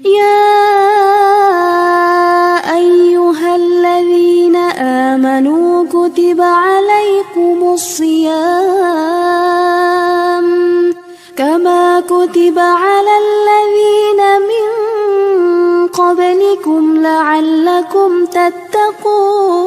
يا أيها الذين آمنوا كتب عليكم الصيام كما كتب على الذين من قبلكم لعلكم تتقون.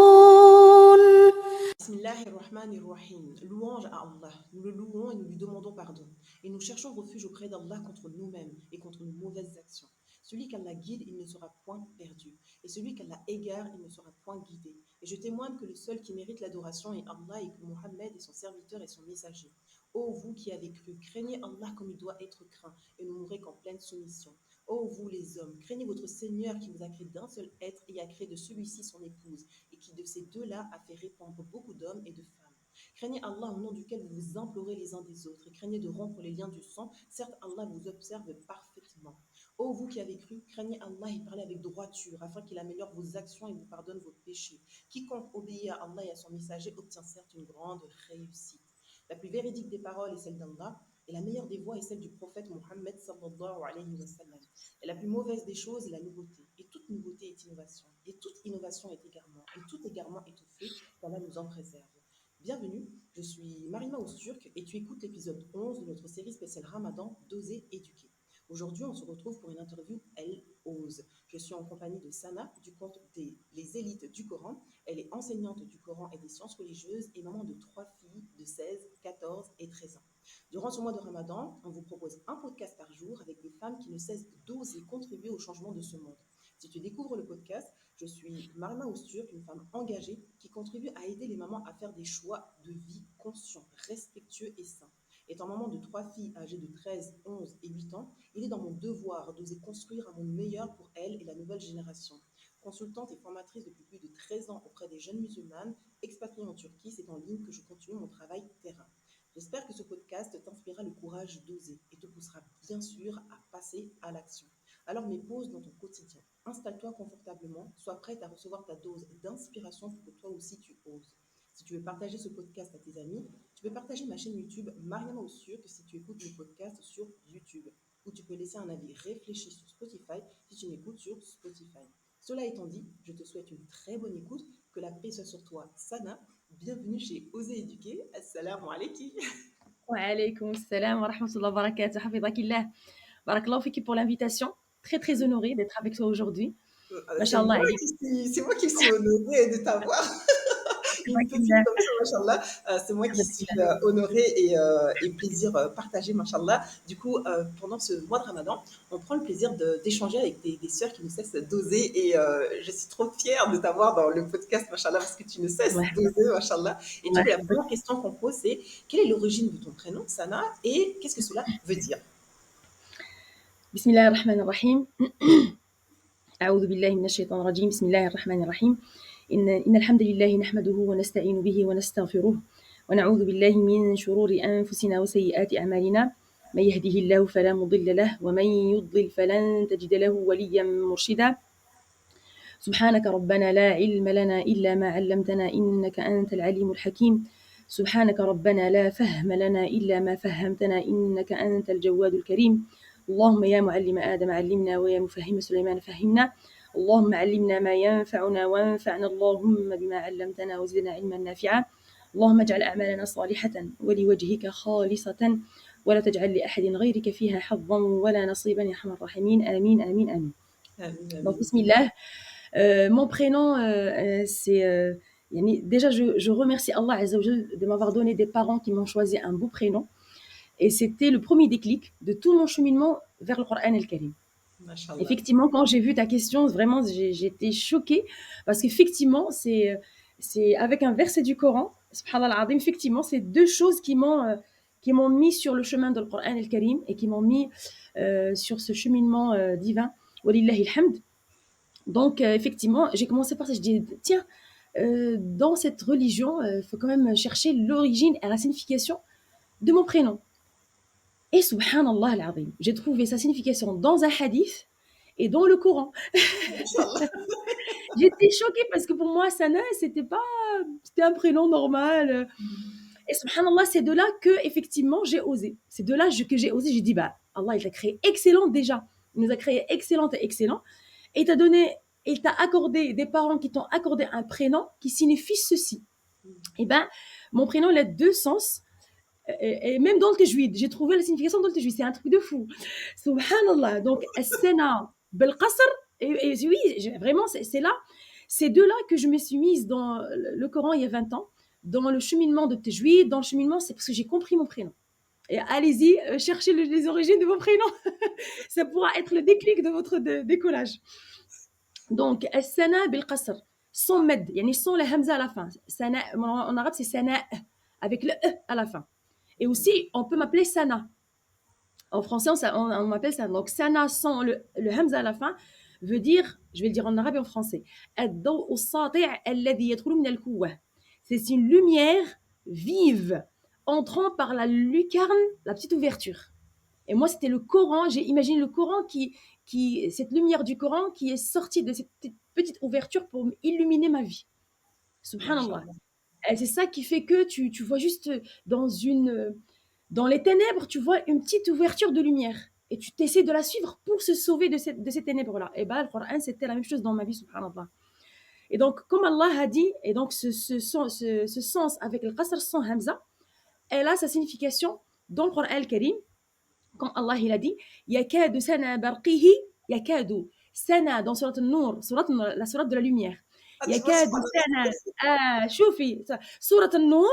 Bismillahirrahmanirrahim. Louange à Allah. Nous le louons et nous lui demandons pardon. Et nous cherchons refuge auprès d'Allah contre nous-mêmes et contre nos mauvaises actions. Celui qu'Allah guide, il ne sera point perdu. Et celui qu'Allah égare, il ne sera point guidé. Et je témoigne que le seul qui mérite l'adoration est Allah et que Mohammed est son serviteur et son messager. Ô vous qui avez cru, craignez Allah comme il doit être craint et ne mourrez qu'en pleine soumission. Ô vous les hommes, craignez votre Seigneur qui vous a créé d'un seul être et a créé de celui-ci son épouse et qui de ces deux-là a fait répandre beaucoup d'hommes et de femmes. Craignez Allah au nom duquel vous vous implorez les uns des autres et craignez de rompre les liens du sang. Certes, Allah vous observe parfaitement. Ô vous qui avez cru, craignez Allah et parlez avec droiture afin qu'il améliore vos actions et vous pardonne vos péchés. Quiconque obéit à Allah et à son messager obtient certes une grande réussite. La plus véridique des paroles est celle d'Allah et la meilleure des voies est celle du prophète Mohammed sallallahu alayhi wa sallam. Et la plus mauvaise des choses est la nouveauté. Et toute nouveauté est innovation. Et toute innovation est égarement. Et tout égarement est au feu. Qu'Allah nous en préserve. Bienvenue, je suis Marima Ousturk et tu écoutes l'épisode 11 de notre série spéciale Ramadan d'Oser Éduquer. Aujourd'hui, on se retrouve pour une interview Elle Ose. Je suis en compagnie de Sana du compte Les Élites du Coran. Elle est enseignante du Coran et des sciences religieuses et maman de 3 filles de 16, 14 et 13 ans. Durant ce mois de Ramadan, on vous propose un podcast par jour avec des femmes qui ne cessent d'oser contribuer au changement de ce monde. Si tu découvres le podcast, je suis Marima Ousturk, une femme engagée qui contribue à aider les mamans à faire des choix de vie conscients, respectueux et sains. Étant maman de 3 filles âgées de 13, 11 et 8 ans, il est dans mon devoir d'oser construire un monde meilleur pour elles et la nouvelle génération. Consultante et formatrice depuis plus de 13 ans auprès des jeunes musulmanes, expatriées en Turquie, c'est en ligne que je continue mon travail terrain. J'espère que ce podcast t'inspirera le courage d'oser et te poussera bien sûr à passer à l'action. Alors mets pause dans ton quotidien. Installe-toi confortablement, sois prête à recevoir ta dose d'inspiration pour que toi aussi tu oses. Si tu veux partager ce podcast à tes amis, tu peux partager ma chaîne YouTube Mariama Ousturk si tu écoutes le podcast sur YouTube. Ou tu peux laisser un avis réfléchi sur Spotify si tu m'écoutes sur Spotify. Cela étant dit, je te souhaite une très bonne écoute, que la paix soit sur toi, Sana. Bienvenue chez Oser Éduquer. Assalamu alaikum. وعليكم السلام ورحمة الله وبركاته حفظك الله بارك الله فيك pour l'invitation très très honorée d'être avec toi aujourd'hui ما C'est شاء الله moi عليك c'est moi qui suis honorée de t'avoir. Une حفظك petite الله comme ça, machallah. C'est moi qui حفظك suis الله honorée et plaisir partagé, machallah. Du coup, pendant ce mois de Ramadan, on prend le plaisir d'échanger avec des sœurs qui ne cessent d'oser et je suis trop fière de t'avoir dans le podcast, machallah, parce que tu ne cesses الله يحفظك d'oser, machallah. Et du الله coup, la يحفظك première question qu'on pose, c'est quelle est l'origine de ton prénom, Sana, et qu'est-ce que cela veut dire? بسم الله الرحمن الرحيم أعوذ بالله من الشيطان الرجيم بسم الله الرحمن الرحيم إن الحمد لله نحمده ونستعين به ونستغفره ونعوذ بالله من شرور أنفسنا وسيئات أعمالنا من يهده الله فلا مضل له ومن يضلل فلن تجد له وليا مرشدا سبحانك ربنا لا علم لنا إلا ما علمتنا إنك أنت العليم الحكيم سبحانك ربنا لا فهم لنا إلا ما فهمتنا إنك أنت الجواد الكريم اللهم يا معلم آدم علمنا ويا مفهم سليمان فهمنا اللهم علمنا ما ينفعنا وانفعنا اللهم بما علمتنا وزدنا علما نافعا اللهم اجعل أعمالنا صالحة ولوجهك خالصة ولا تجعل لأحد غيرك فيها حظا ولا نصيبا يا أرحم الراحمين آمين آمين آمين. Amin, Donc, amin. bismillah. Mon prénom, c'est. Déjà, je remercie Allah Azza wa Jal de m'avoir donné des parents qui m'ont choisi un beau prénom. Et c'était le premier déclic de tout mon cheminement vers le Coran el-Karim. Machallah. Effectivement, quand j'ai vu ta question, vraiment, j'étais choquée. Parce qu'effectivement, c'est avec un verset du Coran, subhanallah al-azim, effectivement, c'est deux choses qui m'ont mis sur le chemin de le Coran el-Karim et qui m'ont mis sur ce cheminement divin. Walillahi alhamd. Donc, effectivement, j'ai commencé par ça. Je dis, tiens, dans cette religion, il faut quand même chercher l'origine et la signification de mon prénom. Et subhanallah al-azim, j'ai trouvé sa signification dans un hadith et dans le Coran. J'étais choquée parce que pour moi, Sana, c'était un prénom normal. Et subhanallah, c'est de là que, effectivement, j'ai osé. C'est de là que j'ai osé. J'ai dit, bah, Allah, il t'a créé excellent déjà. Il nous a créés excellentes et excellents. Et il t'a accordé des parents qui t'ont accordé un prénom qui signifie ceci. Eh ben, mon prénom, il a deux sens. Et même dans le tajwid, j'ai trouvé la signification dans le tajwid. C'est un truc de fou. Subhanallah. Donc, as-sana bil-qasr. Et oui, vraiment, c'est là. C'est de là que je me suis mise dans le Coran il y a 20 ans, dans le cheminement de tajwid, dans le cheminement, c'est parce que j'ai compris mon prénom. Et allez-y, cherchez les origines de vos prénoms. Ça pourra être le déclic de votre décollage. Donc, as-sana bil-qasr, sans med, yani sans la hamza à la fin. Sana, en arabe, c'est sana, avec le e à la fin. Et aussi, on peut m'appeler Sana. En français, on m'appelle ça. Donc, Sana sans le hamza à la fin veut dire, je vais le dire en arabe et en français, c'est une lumière vive entrant par la lucarne, la petite ouverture. Et moi, c'était le Coran. J'ai imaginé le Coran cette lumière du Coran qui est sortie de cette petite ouverture pour illuminer ma vie. Subhanallah. Mashallah. Et c'est ça qui fait que tu vois juste dans les ténèbres, tu vois une petite ouverture de lumière. Et tu t'essaies de la suivre pour se sauver de ces ténèbres-là. Et bien, le Coran, c'était la même chose dans ma vie, subhanallah. Et donc, comme Allah a dit, et donc ce sens avec le qasr sans hamza, elle a sa signification dans le Coran al-Karim, comme Allah il a dit, yakadu sana barqihi, yakadu sana dans surat al-Nur, la surat de la lumière. Ah, tu vois, Yakadu sana, choufi, surat al-Nur,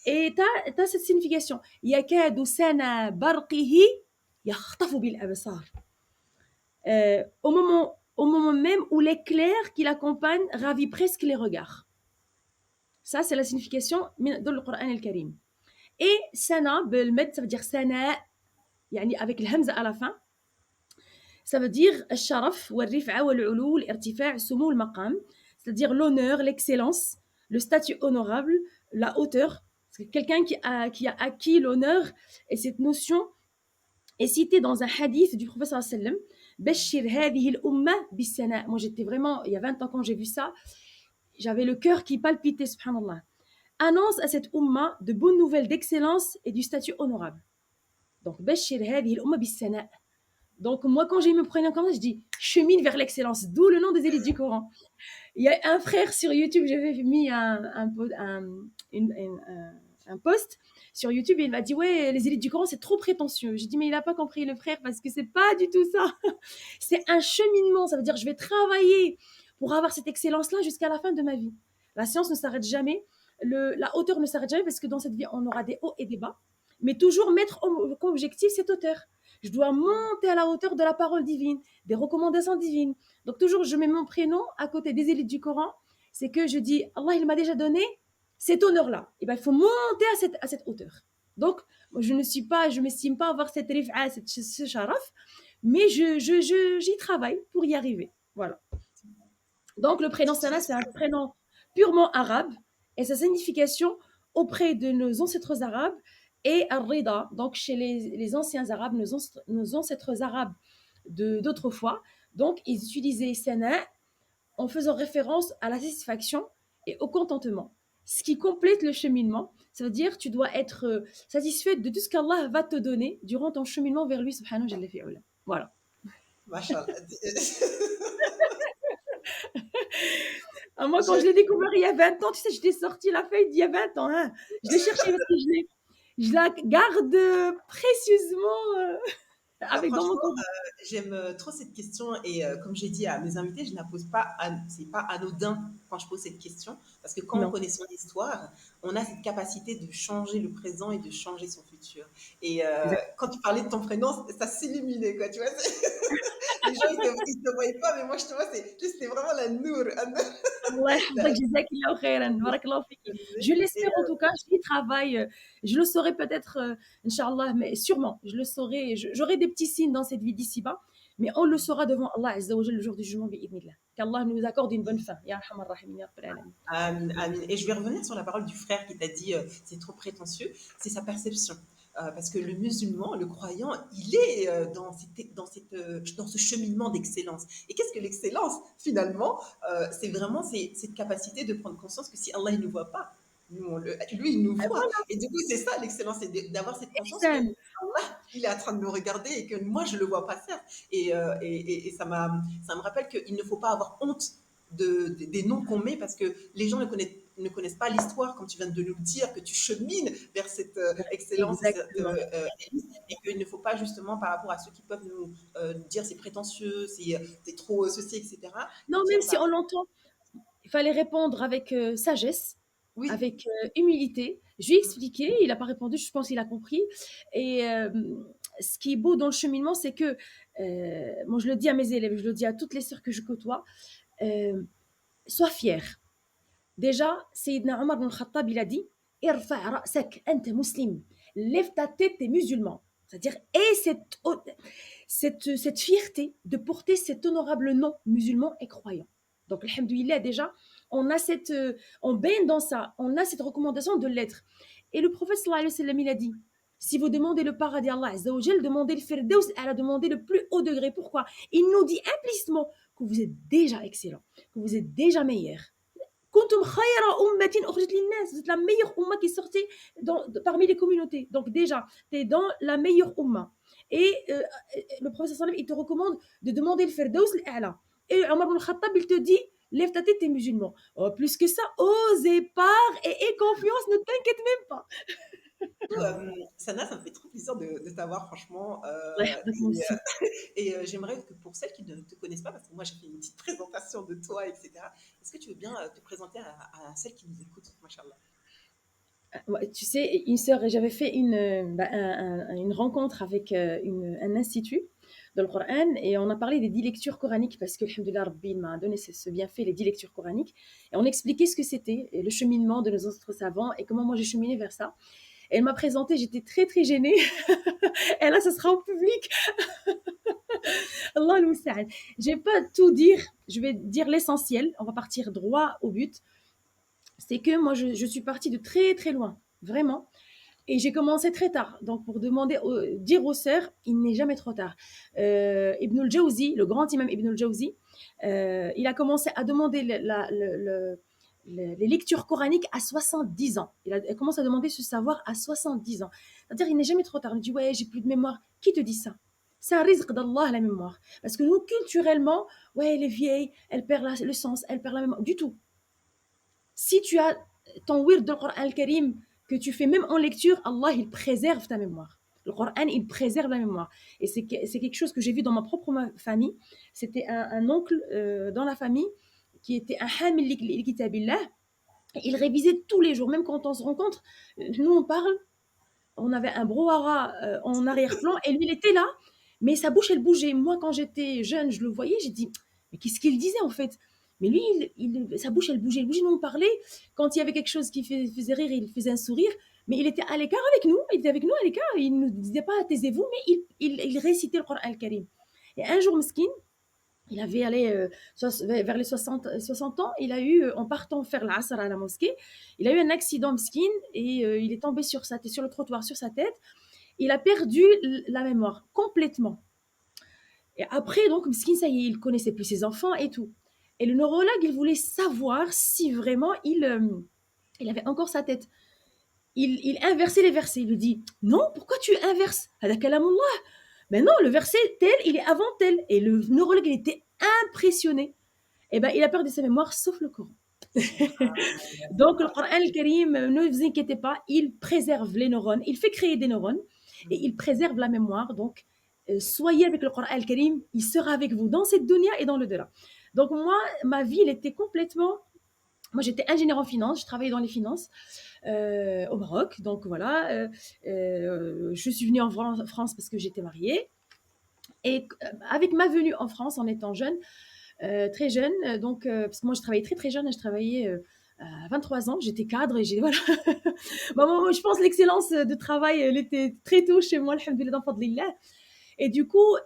et t'as cette signification. Yakadu sana barqihi yakhtafu bil absar. Au moment même où l'éclair qui l'accompagne ravit presque les regards. Ça, c'est la signification dans le Coran al-Karim. Et sana, بالمد, ça veut dire sana, يعني avec le hamza à la fin. Ça veut dire الشرف والرفعة والعلو والارتفاع السمو المقام. C'est-à-dire l'honneur, l'excellence, le statut honorable, la hauteur. C'est quelqu'un qui a acquis l'honneur, et cette notion est citée dans un hadith du prophète sallallahu alayhi wa sallam. Bashir hadhihi al-umma bis-sana. Moi, j'étais vraiment, il y a 20 ans quand j'ai vu ça, j'avais le cœur qui palpitait, subhanallah. Annonce à cette umma de bonnes nouvelles d'excellence et du statut honorable. Donc, Bashir hadhihi al-umma bis-sana. Donc, moi, quand j'ai eu mon prénom comme ça, je dis chemine vers l'excellence, d'où le nom des élites du Coran. Il y a un frère sur YouTube, j'avais mis un post sur YouTube et il m'a dit ouais, les élites du Coran c'est trop prétentieux. J'ai dit mais il n'a pas compris le frère parce que c'est pas du tout ça. C'est un cheminement, ça veut dire je vais travailler pour avoir cette excellence là jusqu'à la fin de ma vie. La science ne s'arrête jamais, la hauteur ne s'arrête jamais parce que dans cette vie on aura des hauts et des bas, mais toujours mettre comme objectif cette hauteur. Je dois monter à la hauteur de la parole divine, des recommandations divines. Donc toujours je mets mon prénom à côté des élites du Coran, c'est que je dis Allah il m'a déjà donné cet honneur-là. Et ben, il faut monter à cette hauteur. Donc, je ne m'estime pas avoir cette rif'a, ce sharaf, mais j'y travaille pour y arriver. Voilà. Donc, le prénom Sana, c'est un prénom purement arabe, et sa signification auprès de nos ancêtres arabes est Ar-Rida, donc chez les anciens arabes, nos ancêtres arabes d'autrefois. Donc, ils utilisaient Sana en faisant référence à la satisfaction et au contentement. Ce qui complète le cheminement, ça veut dire que tu dois être satisfait de tout ce qu'Allah va te donner durant ton cheminement vers lui, subhanahu wa ta'ala. Voilà. Mashallah. Moi, quand je l'ai découvert il y a 20 ans, tu sais, je t'ai sorti la feuille d'il y a 20 ans. Hein. Je l'ai cherchée parce que je la garde précieusement avec dans mon Franchement, compte. j'aime trop cette question et comme j'ai dit à mes invités, je ne la pose pas, c'est pas anodin quand je pose cette question parce que quand on Non. connaît son histoire, on a cette capacité de changer le présent et de changer son futur. Et quand tu parlais de ton prénom, ça s'illuminait quoi, tu vois. Les gens ils te voyaient pas, mais moi je te vois, c'était vraiment la nour. Allah yahfazak, jazakallahu khairan, barakallahu fiki. Je Et l'espère en tout cas, j'y travaille. Je le saurai peut-être, Inch'Allah, mais sûrement, je le saurai. J'aurai des petits signes dans cette vie d'ici-bas, mais on le saura devant Allah Azza wa Jalla le jour du jugement, bi'idhnillah. Qu'Allah nous accorde une bonne fin. Ya Arhamar Rahimin, ya Rabbal Alamin. Amin, amin. Et je vais revenir sur la parole du frère qui t'a dit c'est trop prétentieux, c'est sa perception. Parce que le musulman, le croyant, il est dans ce cheminement d'excellence. Et qu'est-ce que l'excellence finalement? C'est vraiment cette capacité de prendre conscience que si Allah ne nous voit pas, Nous, lui, il nous voit. Voilà, Et du coup, c'est ça l'excellence, c'est d'avoir cette conscience que ihsan. Allah, il est en train de nous regarder et que moi, je ne le vois pas faire. Et ça me rappelle qu'il ne faut pas avoir honte des noms qu'on met parce que les gens ne connaissent pas l'histoire, comme tu viens de nous le dire, que tu chemines vers cette excellence Exactement. et qu'il ne faut pas justement par rapport à ceux qui peuvent nous dire c'est prétentieux, c'est trop ceci, etc., Non, de dire même si bah on l'entend, il fallait répondre avec sagesse, oui, avec humilité. Je lui ai expliqué, il n'a pas répondu, je pense qu'il a compris. Et ce qui est beau dans le cheminement, c'est que, moi je le dis à mes élèves, je le dis à toutes les sœurs que je côtoie, euh, sois fière. Déjà, Sayyidina Omar ibn Khattab, il a dit Irfa' ra'sak, anta muslim. Lève ta tête, t'es musulman. C'est-à-dire, et cette fierté de porter cet honorable nom musulman et croyant. Donc, alhamdoulilah, déjà, on baigne dans ça, on a cette recommandation de l'être. Et le prophète sallallahu alayhi wa sallam, il a dit si vous demandez le paradis à Allah Azza wa Jal, demandez le firdaus, elle a demandé le plus haut degré. Pourquoi il nous dit implicitement que vous êtes déjà excellent, que vous êtes déjà meilleur. Kuntum khayra ummatin ukhrijat linnas. Vous êtes la meilleure umma qui est sortie parmi les communautés. Donc déjà, tu es dans la meilleure umma. Et le prophète sallam, il te recommande de demander le firdaus al-a'la. Et Omar ibn Khattab, il te dit lève ta tête, t'es musulman. Oh, plus que ça, ose et pars et aie confiance, ne t'inquiète même pas. Sana, ça me fait trop plaisir de t'avoir, franchement. Ouais, moi aussi. J'aimerais que pour celles qui ne te connaissent pas, parce que moi j'ai fait une petite présentation de toi, etc., est-ce que tu veux bien te présenter à celles qui nous écoutent, machallah? Ouais, tu sais, une sœur, j'avais fait une rencontre avec un institut dans le Coran et on a parlé des 10 lectures coraniques parce que, alhamdoulilah, Rabbi il m'a donné ce bienfait, les 10 lectures coraniques. Et on expliquait ce que c'était, et le cheminement de nos autres savants et comment moi j'ai cheminé vers ça. Et elle m'a présenté, j'étais très très gênée. Et là, ça sera en public. Allah al-Musta'an. Je vais pas tout dire, je vais dire l'essentiel. On va partir droit au but. C'est que moi, je suis partie de très très loin, vraiment. Et j'ai commencé très tard. Donc, pour dire aux sœurs, il n'est jamais trop tard. Ibn al-Jawzi, le grand imam Ibn al-Jawzi, il a commencé à demander les lectures coraniques à 70 ans. Il commencé à demander ce savoir à 70 ans. C'est-à-dire, il n'est jamais trop tard. Il dit, ouais, j'ai plus de mémoire. Qui te dit ça? C'est un risque d'Allah, la mémoire. Parce que nous, culturellement, ouais, elle est vieille, elle perd le sens, elle perd la mémoire. Du tout. Si tu as ton wird de Coran al-Karim que tu fais même en lecture, Allah, il préserve ta mémoire. Le Coran, il préserve la mémoire. Et c'est quelque chose que j'ai vu dans ma propre famille. C'était un oncle dans la famille qui était un hamil li kitabillah. Il révisait tous les jours, même quand on se rencontre. Nous, on parle, on avait un brouhaha en arrière-plan et lui, il était là, mais sa bouche, elle bougeait. Moi, quand j'étais jeune, je le voyais, j'ai dit, mais qu'est-ce qu'il disait en fait? Mais lui, sa bouche, elle bougeait. Nous, on parlait. Quand il y avait quelque chose qui faisait rire, il faisait un sourire. Mais il était à l'écart avec nous. Il était avec nous à l'écart. Il ne nous disait pas taisez-vous, mais il récitait le Coran al-Karim. Et un jour, Meskin, il avait allé vers les 60 ans. Il a eu, en partant faire l'Asr à la mosquée, il a eu un accident, Meskin, et il est tombé sur le trottoir sur sa tête. Il a perdu la mémoire complètement. Et après, donc, Meskin, ça y est, il connaissait plus ses enfants et tout. Et le neurologue, il voulait savoir si vraiment il avait encore sa tête. Il inversait les versets. Il lui dit non, pourquoi tu inverses? Mais non, le verset tel, il est avant tel. Et le neurologue, il était impressionné. Et ben, il a perdu sa mémoire, sauf le Coran. Donc, le Coran al-Karim, ne vous inquiétez pas, il préserve les neurones, il fait créer des neurones et il préserve la mémoire. Donc, soyez avec le Coran al-Karim, il sera avec vous dans cette dunya et dans le delà. Donc, moi, ma vie, elle était complètement. Moi, j'étais ingénieure en finance, je travaillais dans les finances au Maroc. Donc, voilà, je suis venue en France parce que j'étais mariée. Et avec ma venue en France en étant jeune, très jeune, parce que moi je travaillais très très jeune, je travaillais à 23 ans, j'étais cadre et j'ai voilà. Moi, je pense l'excellence de travail, elle était très tôt chez moi, alhamdoulilah, dans fadlillah. Et du coup,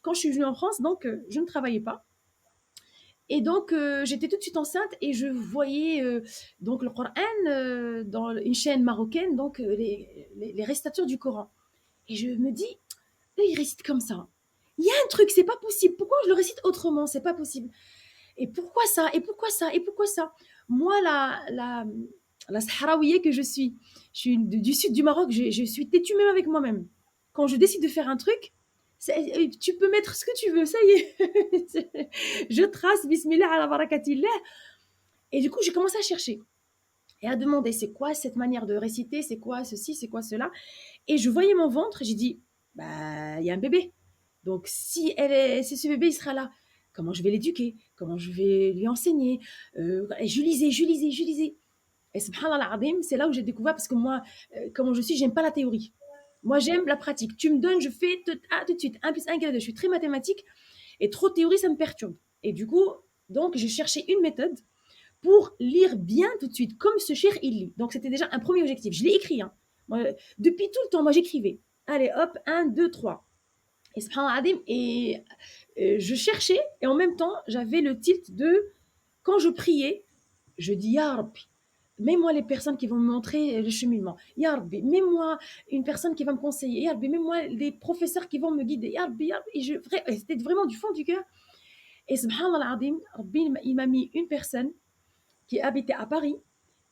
quand je suis venue en France, donc je ne travaillais pas. Et donc j'étais tout de suite enceinte et je voyais donc le Coran dans une chaîne marocaine, donc les récitateurs du Coran. Et je me dis, eux, ils récitent comme ça. Il y a un truc, c'est pas possible. Pourquoi je le récite autrement? C'est pas possible. Et pourquoi ça? Et pourquoi ça? Et pourquoi ça? Moi, la Sahraouiée que je suis du sud du Maroc, je suis têtue même avec moi-même. Quand je décide de faire un truc, tu peux mettre ce que tu veux, ça y est. Je trace, bismillah ala barakatillah. Et du coup, j'ai commencé à chercher et à demander c'est quoi cette manière de réciter, c'est quoi ceci, c'est quoi cela. Et je voyais mon ventre, j'ai dit, bah, il y a un bébé. Donc, si ce bébé, il sera là, comment je vais l'éduquer, comment je vais lui enseigner. Et je lisais. Et subhanallah adim, c'est là où j'ai découvert, parce que moi, comment je suis, j'aime pas la théorie. Moi, j'aime la pratique. Tu me donnes, je fais tout de suite. 1 plus 1 égale 2. Je suis très mathématique et trop de théorie, ça me perturbe. Et du coup, donc, j'ai cherché une méthode pour lire bien tout de suite, comme ce cher il lit. Donc, c'était déjà un premier objectif. Je l'ai écrit. Hein. Moi, depuis tout le temps, moi, j'écrivais. Allez, hop, 1, 2, 3. Et subhanallah adim, et je cherchais, et en même temps, j'avais le tilt de, quand je priais, je dis Ya Rabbi, mets-moi les personnes qui vont me montrer le cheminement. Ya Rabbi, mets-moi une personne qui va me conseiller. Ya Rabbi, mets-moi les professeurs qui vont me guider. Ya Rabbi, Ya Rabbi. Et c'était vraiment du fond du cœur. Et subhanallah adim, Rabbi, il m'a mis une personne qui habitait à Paris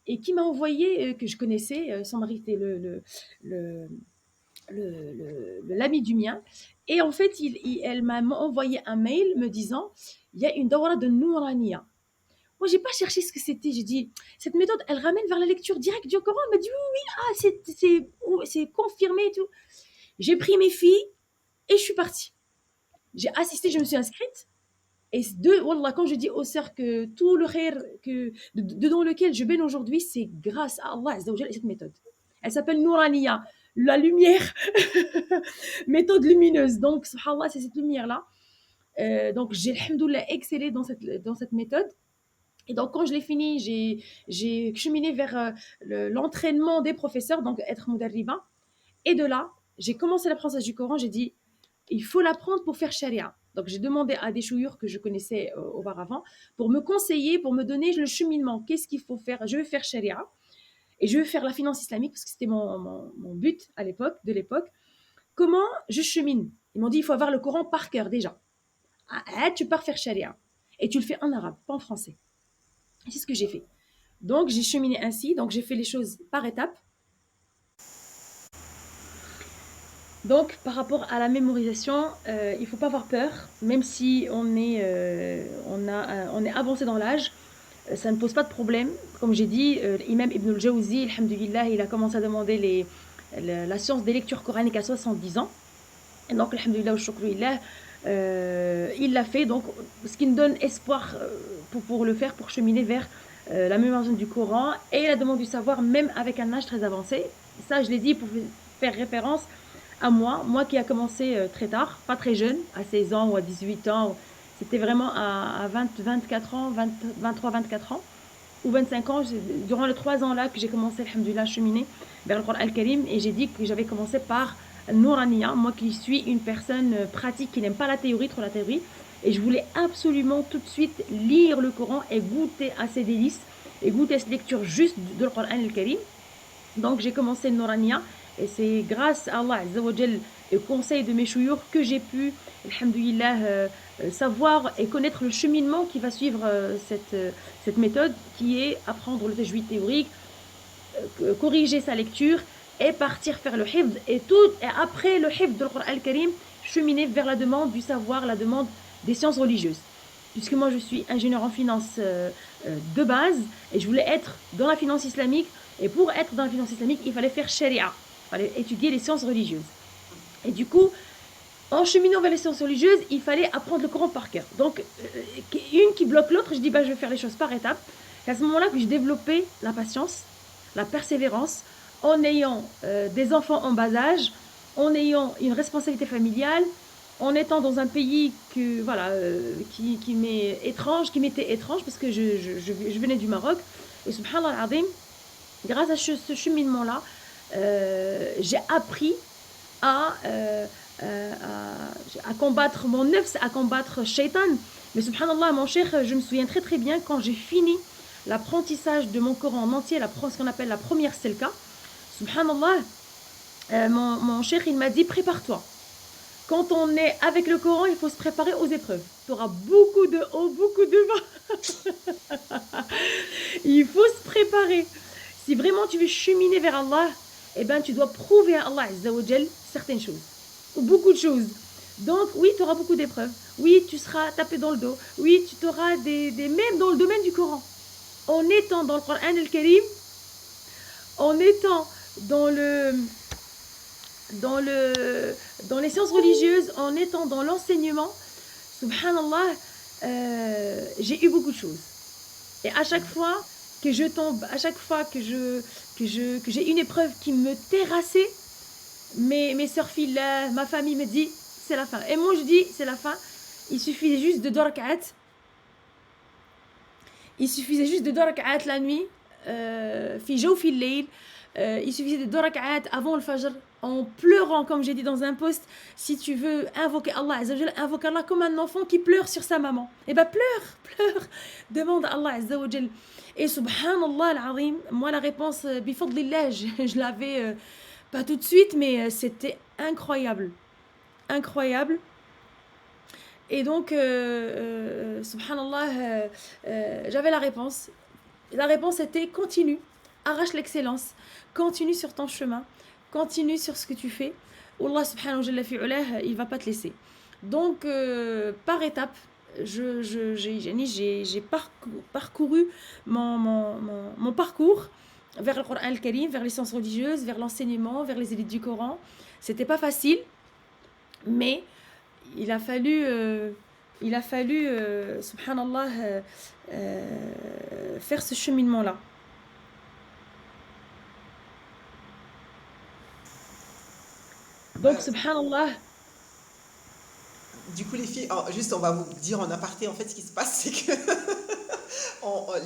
et qui m'a envoyé, que je connaissais, son mari était le, l'ami du mien. Et en fait, elle m'a envoyé un mail me disant, il y a une dawra de Nourania. Moi, j'ai pas cherché ce que c'était. J'ai dit, cette méthode, elle ramène vers la lecture directe du Coran. Elle m'a dit, oui, c'est confirmé et tout. J'ai pris mes filles et je suis partie. J'ai assisté, je me suis inscrite. Et wallah, quand je dis aux sœurs que tout le khair dans lequel je baigne aujourd'hui, c'est grâce à Allah Azza wa Jalla et cette méthode. Elle s'appelle Nouraniya, la lumière, méthode lumineuse. Donc, subhanallah, c'est cette lumière-là. Donc, j'ai, alhamdoulilah, excellé dans cette méthode. Et donc, quand je l'ai fini, j'ai cheminé vers l'entraînement des professeurs, donc être mudarriba. Et de là, j'ai commencé l'apprentissage du Coran. J'ai dit, il faut l'apprendre pour faire charia. Donc, j'ai demandé à des chouïours que je connaissais auparavant pour me conseiller, pour me donner le cheminement. Qu'est-ce qu'il faut faire? Je veux faire charia et je veux faire la finance islamique parce que c'était mon but à l'époque. Comment je chemine? Ils m'ont dit, il faut avoir le Coran par cœur déjà. Ah, tu pars faire charia. Et tu le fais en arabe, pas en français. C'est ce que j'ai fait. Donc, j'ai cheminé ainsi. Donc, j'ai fait les choses par étapes. Donc, par rapport à la mémorisation, il ne faut pas avoir peur. Même si on est avancé dans l'âge, ça ne pose pas de problème. Comme j'ai dit, l'imam Ibn al-Jawzi, alhamdulillah, il a commencé à demander la science des lectures coraniques à 70 ans. Et donc, alhamdulillah, il l'a fait. Donc, ce qui me donne espoir pour le faire, pour cheminer vers la mémorisation du Coran et la demande du savoir, même avec un âge très avancé. Ça, je l'ai dit pour faire référence à moi qui a commencé très tard, pas très jeune, à 16 ans ou à 18 ans. C'était vraiment à 24 ans, 23, 24 ans ou 25 ans. Durant les 3 ans là que j'ai commencé, alhamdulillah, à cheminer vers le Coran al-Karim, et j'ai dit que j'avais commencé par Nouraniya, moi qui suis une personne pratique, qui n'aime pas la théorie, trop la théorie, et je voulais absolument tout de suite lire le Coran et goûter à ses délices, et goûter à cette lecture juste de le Coran al-Karim. Donc j'ai commencé Nouraniya, et c'est grâce à Allah Azza wa Jal et au conseil de mes chouyours que j'ai pu, alhamdulillah, savoir et connaître le cheminement qui va suivre cette méthode, qui est apprendre le tajwid théorique, corriger sa lecture et partir faire le hifd, et après le hifd de Coran al-Karim, cheminer vers la demande du savoir, la demande des sciences religieuses. Puisque moi je suis ingénieur en finance de base, et je voulais être dans la finance islamique, et pour être dans la finance islamique, il fallait faire sharia, il fallait étudier les sciences religieuses. Et du coup, en cheminant vers les sciences religieuses, il fallait apprendre le Coran par cœur. Donc, une qui bloque l'autre, je dis, je vais faire les choses par étapes. C'est à ce moment-là que j'ai développé la patience, la persévérance, en ayant des enfants en bas âge, en ayant une responsabilité familiale, en étant dans un pays qui m'était étrange, parce que je venais du Maroc. Et subhanallah al-azim, grâce à ce cheminement-là, j'ai appris à combattre mon nefs, à combattre shaitan. Mais subhanallah, mon cheikh, je me souviens très très bien quand j'ai fini l'apprentissage de mon Coran en entier, ce qu'on appelle la première selka. Subhanallah, mon cheikh, il m'a dit, prépare-toi. Quand on est avec le Coran, il faut se préparer aux épreuves. Tu auras beaucoup de hauts, beaucoup de bas. Il faut se préparer. Si vraiment tu veux cheminer vers Allah, eh ben, tu dois prouver à Allah Azza wa Jal certaines choses, ou beaucoup de choses. Donc, oui, tu auras beaucoup d'épreuves. Oui, tu seras tapé dans le dos. Oui, tu auras même dans le domaine du Coran. En étant dans le Coran al-Karim, en étant dans les sciences religieuses, en étant dans l'enseignement, subhanallah, j'ai eu beaucoup de choses. Et à chaque fois que je tombe, à chaque fois que j'ai une épreuve qui me terrassait, mes sœurs filles, ma famille me dit c'est la fin. Et moi je dis c'est la fin. Il suffisait juste de 2 rak'at. Il suffisait juste de 2 rak'at la nuit. Fi jawfi al-layl. Il suffisait de 2 rak'at avant le fajr, en pleurant, comme j'ai dit dans un post. Si tu veux invoquer Allah Azza wa Jal, invoque Allah comme un enfant qui pleure sur sa maman. Et ben pleure, demande à Allah Azza wa Jal. Et subhanallah al-azim, moi la réponse, bifadlillah, je l'avais pas tout de suite, mais c'était incroyable. Et donc, subhanallah, j'avais la réponse. La réponse était continue, arrache l'excellence, continue sur ton chemin, continue sur ce que tu fais. Allah subhanahu wa jalla fi'ulah, il va pas te laisser. Donc, par étapes, j'ai parcouru mon parcours vers le Coran al-Karim, vers les sciences religieuses, vers l'enseignement, vers les élites du Coran. C'était pas facile, mais il a fallu subhanallah, faire ce cheminement-là. Donc, subhanallah. Du coup, les filles, juste on va vous dire en aparté, en fait, ce qui se passe, c'est que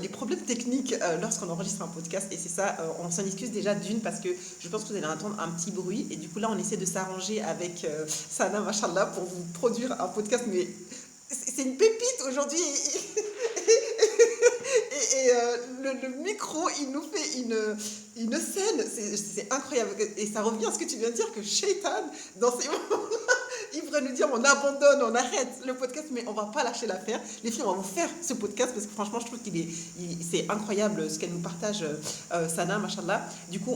les problèmes techniques lorsqu'on enregistre un podcast, et c'est ça, on s'en excuse déjà d'une parce que je pense que vous allez entendre un petit bruit, et du coup là on essaie de s'arranger avec Sana, machallah, pour vous produire un podcast, mais c'est une pépite aujourd'hui. Et le micro, il nous fait une scène, c'est incroyable. Et ça revient à ce que tu viens de dire, que Shaitan, dans ces moments-là, il pourrait nous dire on abandonne, on arrête le podcast, mais on va pas lâcher l'affaire. Les filles, on va vous faire ce podcast parce que franchement, je trouve c'est incroyable ce qu'elle nous partage, Sana, machallah. Du coup,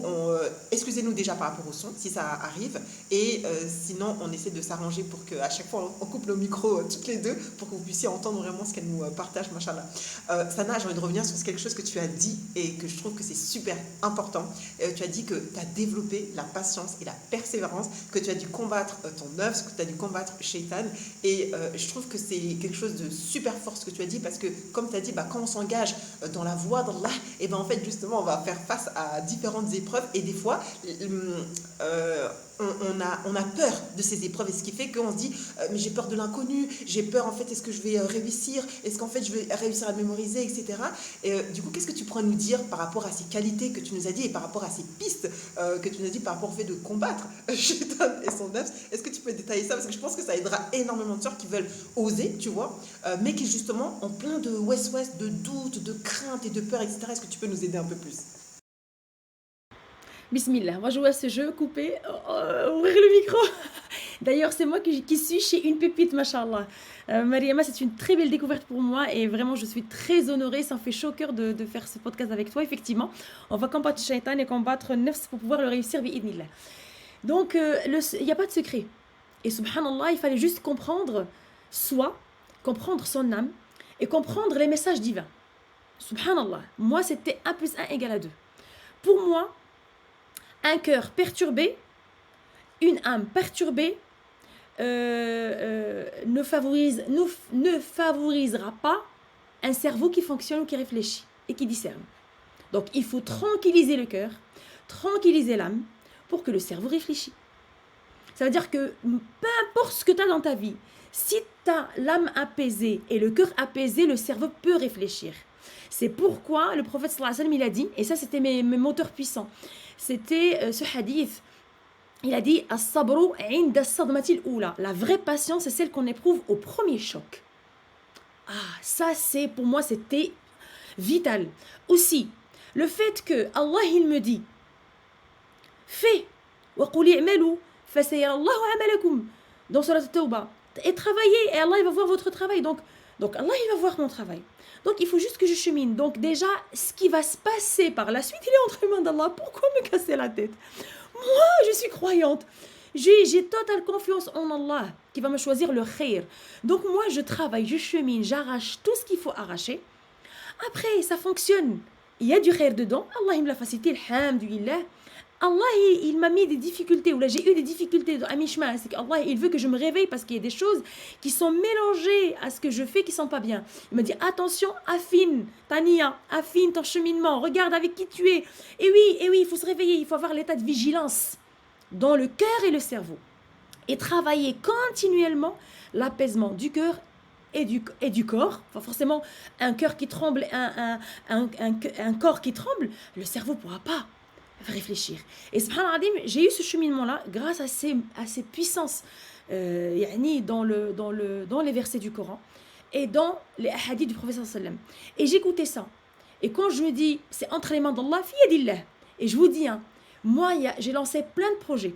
excusez-nous déjà par rapport au son, si ça arrive. Et sinon, on essaie de s'arranger pour qu'à chaque fois, on coupe nos micros toutes les deux pour que vous puissiez entendre vraiment ce qu'elle nous partage, machallah. Sana, j'ai envie de revenir sur quelque chose que tu as dit et que je trouve que c'est super important. Tu as dit que tu as développé la patience et la persévérance, que tu as dû combattre ton œuvre, que tu as dû combattre Shaitan. Et je trouve que c'est quelque chose de super fort ce que tu as dit, parce que comme tu as dit, quand on s'engage dans la voie d'Allah, et en fait justement on va faire face à différentes épreuves, et des fois on a peur de ces épreuves, et ce qui fait qu'on se dit mais j'ai peur de l'inconnu, j'ai peur en fait, est-ce que je vais réussir, est-ce qu'en fait je vais réussir à mémoriser, etc. Et du coup, qu'est-ce que tu pourrais nous dire par rapport à ces qualités que tu nous as dit et par rapport à ces pistes que tu nous as dit par rapport au fait de combattre Shaitan et son œuvre? Est-ce que tu peux détailler ça, parce que je pense que ça aidera énormément de sœurs qui veulent oser, tu vois, mais qui justement ont plein de ouest-ouest, de doutes, de craintes et de peurs, etc. Est-ce que tu peux nous aider un peu plus? Bismillah, on va jouer à ce jeu, couper, ouvrir le micro. D'ailleurs, c'est moi qui suis chez une pépite, mashallah. Mariama, c'est une très belle découverte pour moi et vraiment, je suis très honorée. Ça me fait chaud au cœur de faire ce podcast avec toi. Effectivement, on va combattre Shaitan et combattre Nafs pour pouvoir le réussir, bi'idnillah. Donc, il n'y a pas de secret. Et subhanallah, il fallait juste comprendre comprendre son âme et comprendre les messages divins. Subhanallah, moi, c'était 1 + 1 = 2. Pour moi, un cœur perturbé, une âme perturbée ne favorisera pas un cerveau qui fonctionne ou qui réfléchit et qui discerne. Donc il faut tranquilliser le cœur, tranquilliser l'âme pour que le cerveau réfléchisse. Ça veut dire que peu importe ce que tu as dans ta vie, si tu as l'âme apaisée et le cœur apaisé, le cerveau peut réfléchir. C'est pourquoi le prophète sallallahu alayhi wa sallam, il a dit, et ça c'était mes moteurs puissants, c'était ce hadith. Il a dit as-sabru 'inda as-sadmati al-ula. La vraie patience, c'est celle qu'on éprouve au premier choc. Ah, ça c'est pour moi c'était vital. Aussi, le fait que Allah il me dit fais wa qul i'malu fa sayara Allahu 'amalakum dans surat at-Tawbah. Et travaillez, et Allah il va voir votre travail. Donc Allah il va voir mon travail. Donc il faut juste que je chemine. Donc déjà, ce qui va se passer par la suite, il est entre les mains d'Allah. Pourquoi me casser la tête? Moi, je suis croyante. J'ai totale confiance en Allah qui va me choisir le khair. Donc moi, je travaille, je chemine, j'arrache tout ce qu'il faut arracher. Après, ça fonctionne. Il y a du khair dedans. Allah il me l'a facilité, alhamdulillah. Allah, il m'a mis des difficultés, ou là j'ai eu des difficultés à mi-chemin. C'est qu'Allah, il veut que je me réveille parce qu'il y a des choses qui sont mélangées à ce que je fais qui ne sont pas bien. Il me dit, attention, affine ta niya, affine ton cheminement, regarde avec qui tu es. Et oui, il faut se réveiller, il faut avoir l'état de vigilance dans le cœur et le cerveau. Et travailler continuellement l'apaisement du cœur et du corps. Enfin, forcément, un cœur qui tremble, un corps qui tremble, le cerveau ne pourra pas réfléchir. Et subhanallah, j'ai eu ce cheminement-là grâce à ces puissances dans les versets du Coran et dans les hadiths du prophète sallam. Et j'écoutais ça. Et quand je me dis, c'est entre les mains d'Allah, fi yadillah. Et je vous dis, moi, j'ai lancé plein de projets.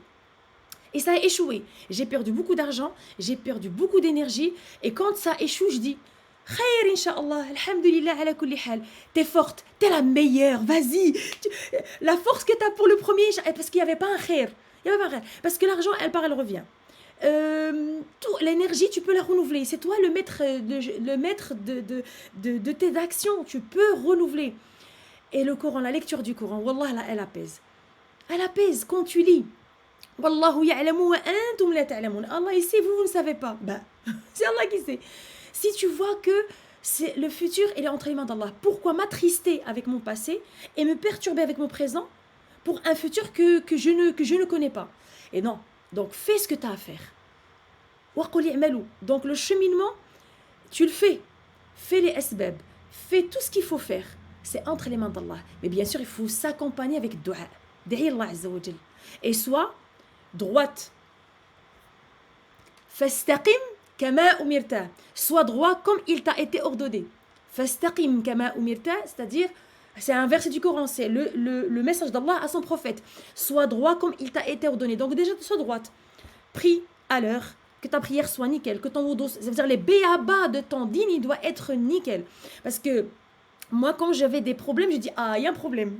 Et ça a échoué. J'ai perdu beaucoup d'argent, j'ai perdu beaucoup d'énergie. Et quand ça échoue, je dis, Khair, Inch'Allah, alhamdulillah, ala kulli hal. T'es forte, t'es la meilleure, vas-y. La force que t'as pour le premier, parce qu'il n'y avait pas un khair. Parce que l'argent, elle part, elle revient. L'énergie, tu peux la renouveler. C'est toi le maître de tes actions. Tu peux renouveler. Et le Coran, la lecture du Coran, Wallah, elle apaise. Elle apaise quand tu lis. Wallahu ya'lamu wa antum la ta'lamun. Allah, il sait, vous ne savez pas. C'est Allah qui sait. Si tu vois que le futur, il est entre les mains d'Allah, pourquoi m'attrister avec mon passé et me perturber avec mon présent pour un futur que je ne connais pas? Et non, donc fais ce que tu as à faire. Donc le cheminement, tu le fais. Fais les asbab, fais tout ce qu'il faut faire. C'est entre les mains d'Allah. Mais bien sûr, il faut s'accompagner avec dua. Da'i Allah Azza wa Jal. Et soit droite. Fastaqim kama umirta. Sois droit comme il t'a été ordonné. Fastaqim kama umirta, c'est-à-dire, c'est un verset du Coran, c'est le message d'Allah à son prophète. Sois droit comme il t'a été ordonné. Donc déjà, sois droite. Prie à l'heure, que ta prière soit nickel, que ton wudu, ça veut dire les béabas de ton dîne, il doit être nickel. Parce que moi, quand j'avais des problèmes, je dis, il y a un problème.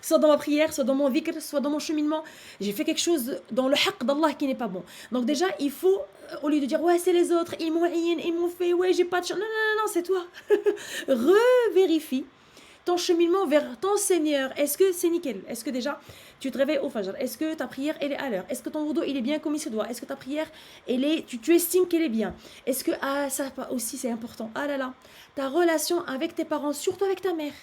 Soit dans ma prière, soit dans mon dhikr, soit dans mon cheminement. J'ai fait quelque chose dans le haqq d'Allah qui n'est pas bon. Donc déjà, il faut, au lieu de dire, ouais, c'est les autres, ils m'ont fait, ouais, j'ai pas de chance. Non, c'est toi. Revérifie ton cheminement vers ton Seigneur. Est-ce que c'est nickel? Est-ce que déjà, tu te réveilles au fajr? Est-ce que ta prière, elle est à l'heure? Est-ce que ton wudu, il est bien comme il se doit? Est-ce que ta prière, tu estimes qu'elle est bien? Est-ce que, ça aussi, c'est important. Ah là là, ta relation avec tes parents, surtout avec ta mère,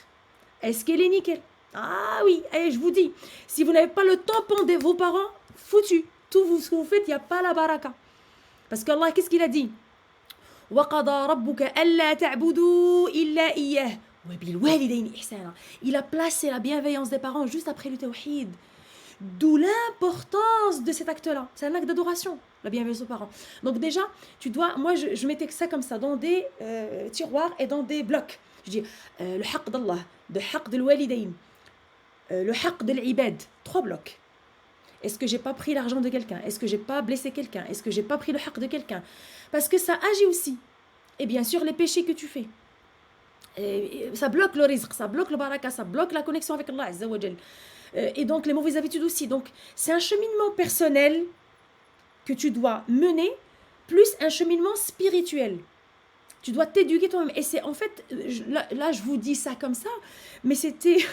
est-ce qu'elle est nickel? Ah oui, et je vous dis, si vous n'avez pas le tampon de vos parents, foutu. Tout ce que vous faites, il n'y a pas la baraka. Parce qu'Allah, qu'est-ce qu'il a dit? وَقَضَى رَبُّكَ أَلَّا تَعْبُدُوا إِلَّا إِيَّهُ وَبِالْوَالِدَيْنِ إِحْسَانًا. Il a placé la bienveillance des parents juste après le tawhid. D'où l'importance de cet acte-là. C'est un acte d'adoration, la bienveillance aux parents. Donc déjà, tu dois, moi je mettais ça comme ça, dans des tiroirs et dans des blocs. Je dis, le haqq d'Allah, le haqq de l'walidayn, le haqq de l'ibad, 3 blocs. Est-ce que j'ai pas pris l'argent de quelqu'un? Est-ce que j'ai pas blessé quelqu'un? Est-ce que j'ai pas pris le haqq de quelqu'un? Parce que ça agit aussi. Et bien sûr, les péchés que tu fais. Et ça bloque le rizq, ça bloque le baraka, ça bloque la connexion avec Allah Azza wa Jal. Et donc les mauvaises habitudes aussi. Donc c'est un cheminement personnel que tu dois mener, plus un cheminement spirituel. Tu dois t'éduquer toi-même. Et c'est en fait, là je vous dis ça comme ça, mais c'était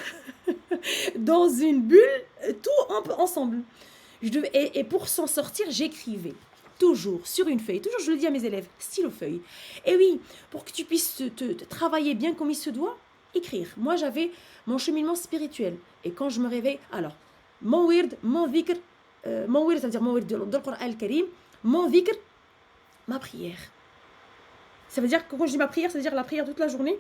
dans une bulle, tout ensemble. Et pour s'en sortir, j'écrivais. Toujours sur une feuille, toujours je le dis à mes élèves, stylo feuille. Et oui, pour que tu puisses te travailler bien comme il se doit, écrire. Moi j'avais mon cheminement spirituel. Et quand je me réveille, alors, mon wird, mon dhikr, mon wird, ça veut dire mon wird de Coran al-Karim, mon dhikr, ma prière. Ça veut dire que quand je dis ma prière, ça veut dire la prière toute la journée,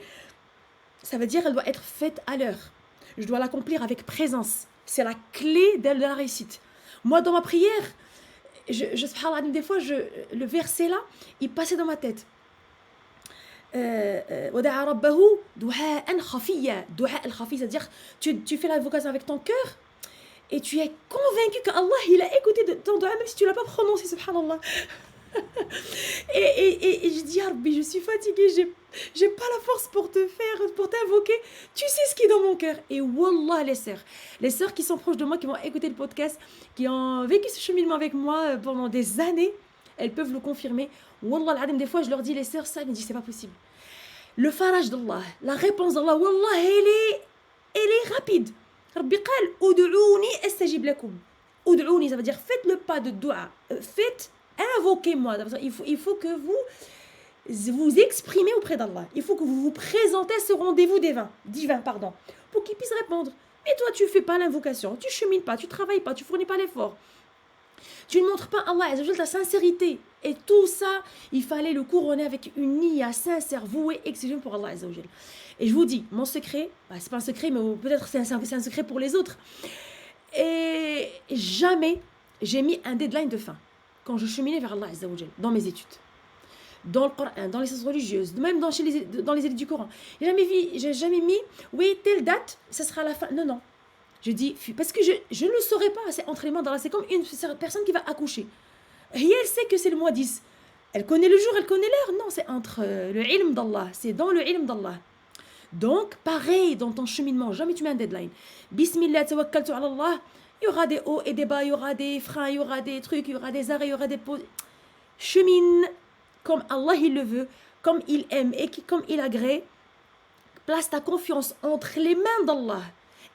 ça veut dire qu'elle doit être faite à l'heure. Je dois l'accomplir avec présence. C'est la clé de la réussite. Moi dans ma prière, subhanallah, des fois, le verset là, il passait dans ma tête. وَدَعَى رَبَّهُ دُعَاءً خَفِيًّا. Dua al-khafi, c'est-à-dire tu fais l'invocation avec ton cœur et tu es convaincu qu'Allah, il a écouté ton dua, même si tu ne l'as pas prononcé, subhanallah. Et je dis, ah, Rabbi, je suis fatiguée, j'ai pas la force pour t'invoquer. Tu sais ce qui est dans mon cœur. Et wallah, les sœurs qui sont proches de moi, qui vont écouter le podcast, qui ont vécu ce cheminement avec moi pendant des années, elles peuvent le confirmer. Wallah, des fois, je leur dis, les sœurs, ça, elles me disent, c'est pas possible. Le faraj d'Allah, la réponse d'Allah, wallah, elle est rapide. Rabbi qal, ud'ouni astajib lakoum. Ud'ouni, ça veut dire faites le pas de dua. Invoquez-moi. Il faut que vous exprimez auprès d'Allah. Il faut que vous vous présentez à ce rendez-vous divin, pour qu'il puisse répondre. Mais toi, tu ne fais pas l'invocation, tu ne chemines pas, tu ne travailles pas, tu ne fournis pas l'effort. Tu ne montres pas à Allah ta sincérité. Et tout ça, il fallait le couronner avec une niya sincère, vouée, exclusive pour Allah. Et je vous dis, mon secret, c'est pas un secret, mais peut-être c'est un secret pour les autres. Et jamais j'ai mis un deadline de fin quand je cheminais vers Allah dans mes études, dans le Coran, dans les sciences religieuses, même dans les élites du Coran. J'ai jamais mis, oui, telle date, ça sera la fin. Non. Je dis, parce que je ne le saurais pas, c'est entre les mains d'Allah. C'est comme une personne qui va accoucher. Et elle sait que c'est le mois 10. Elle connaît le jour, elle connaît l'heure. Non, c'est entre le ilm d'Allah. C'est dans le ilm d'Allah. Donc, pareil dans ton cheminement, jamais tu mets un deadline. Bismillah, tawakkaltu ala Allah. Il y aura des hauts et des bas, il y aura des freins, il y aura des trucs, il y aura des arrêts, il y aura des pauses. Chemine comme Allah il le veut, comme il aime et comme il agrée. Place ta confiance entre les mains d'Allah.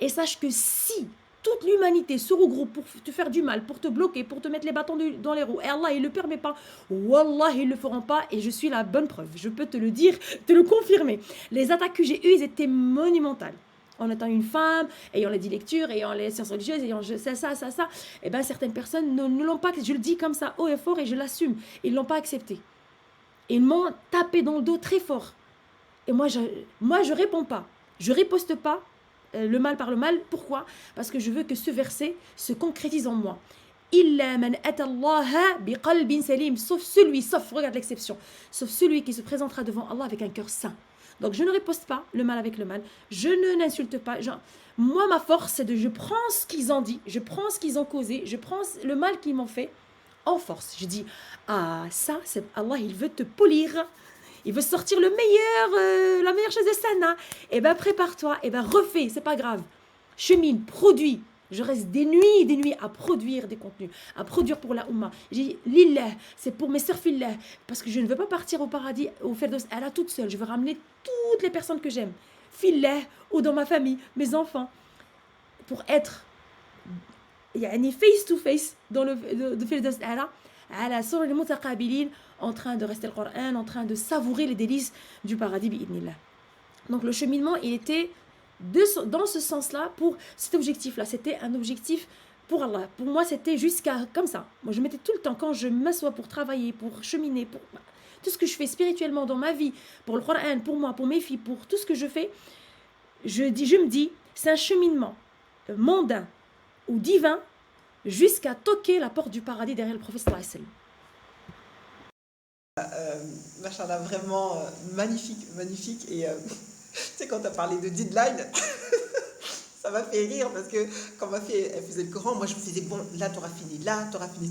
Et sache que si toute l'humanité se regroupe pour te faire du mal, pour te bloquer, pour te mettre les bâtons dans les roues, et Allah, il ne le permet pas, wallah, ils ne le feront pas, et je suis la bonne preuve. Je peux te le dire, te le confirmer. Les attaques que j'ai eues, elles étaient monumentales. En étant une femme, ayant les 10 lectures, ayant les sciences religieuses, ayant ça, et bien certaines personnes ne l'ont pas, je le dis comme ça, haut et fort, et je l'assume, ils ne l'ont pas accepté. Ils m'ont tapé dans le dos très fort. Et moi, je réponds pas, je riposte pas, le mal par le mal. Pourquoi? Parce que je veux que ce verset se concrétise en moi. Illa man atallaha biqalbin salim, sauf, regarde l'exception, sauf celui qui se présentera devant Allah avec un cœur sain. Donc je ne riposte pas le mal avec le mal, je ne n'insulte pas. Moi, ma force, c'est je prends ce qu'ils ont dit, je prends ce qu'ils ont causé, je prends le mal qu'ils m'ont fait en force. Je dis, ça, c'est Allah, il veut te polir. Il veut sortir la meilleure chose de Sana. Eh bien, prépare-toi. Eh bien, refais. C'est pas grave. Chemine, produis. Je reste des nuits à produire des contenus, à produire pour la Ummah. J'ai dit, lillah, c'est pour mes sœurs fillah. Parce que je ne veux pas partir au paradis, au Firdaus, elle a toute seule. Je veux ramener toutes les personnes que j'aime. Fillah, ou dans ma famille, mes enfants. Pour être face to face dans le Firdaus, ala sur les mutaqabilin, en train de rester le Coran, en train de savourer les délices du paradis bi'idnillah. Donc le cheminement, il était dans ce sens-là, pour cet objectif-là. C'était un objectif pour Allah. Pour moi, c'était jusqu'à comme ça. Moi, je mettais tout le temps, quand je m'assois pour travailler, pour cheminer, pour tout ce que je fais spirituellement dans ma vie, pour le Coran, pour moi, pour mes filles, pour tout ce que je fais, je me dis, c'est un cheminement mondain ou divin jusqu'à toquer la porte du paradis derrière le prophète sallallahu alayhi wa sallam. Machallah, vraiment magnifique. Et tu sais, quand tu as parlé de deadline, ça m'a fait rire parce que quand ma fille elle faisait le Coran, moi je me faisais, bon, là tu auras fini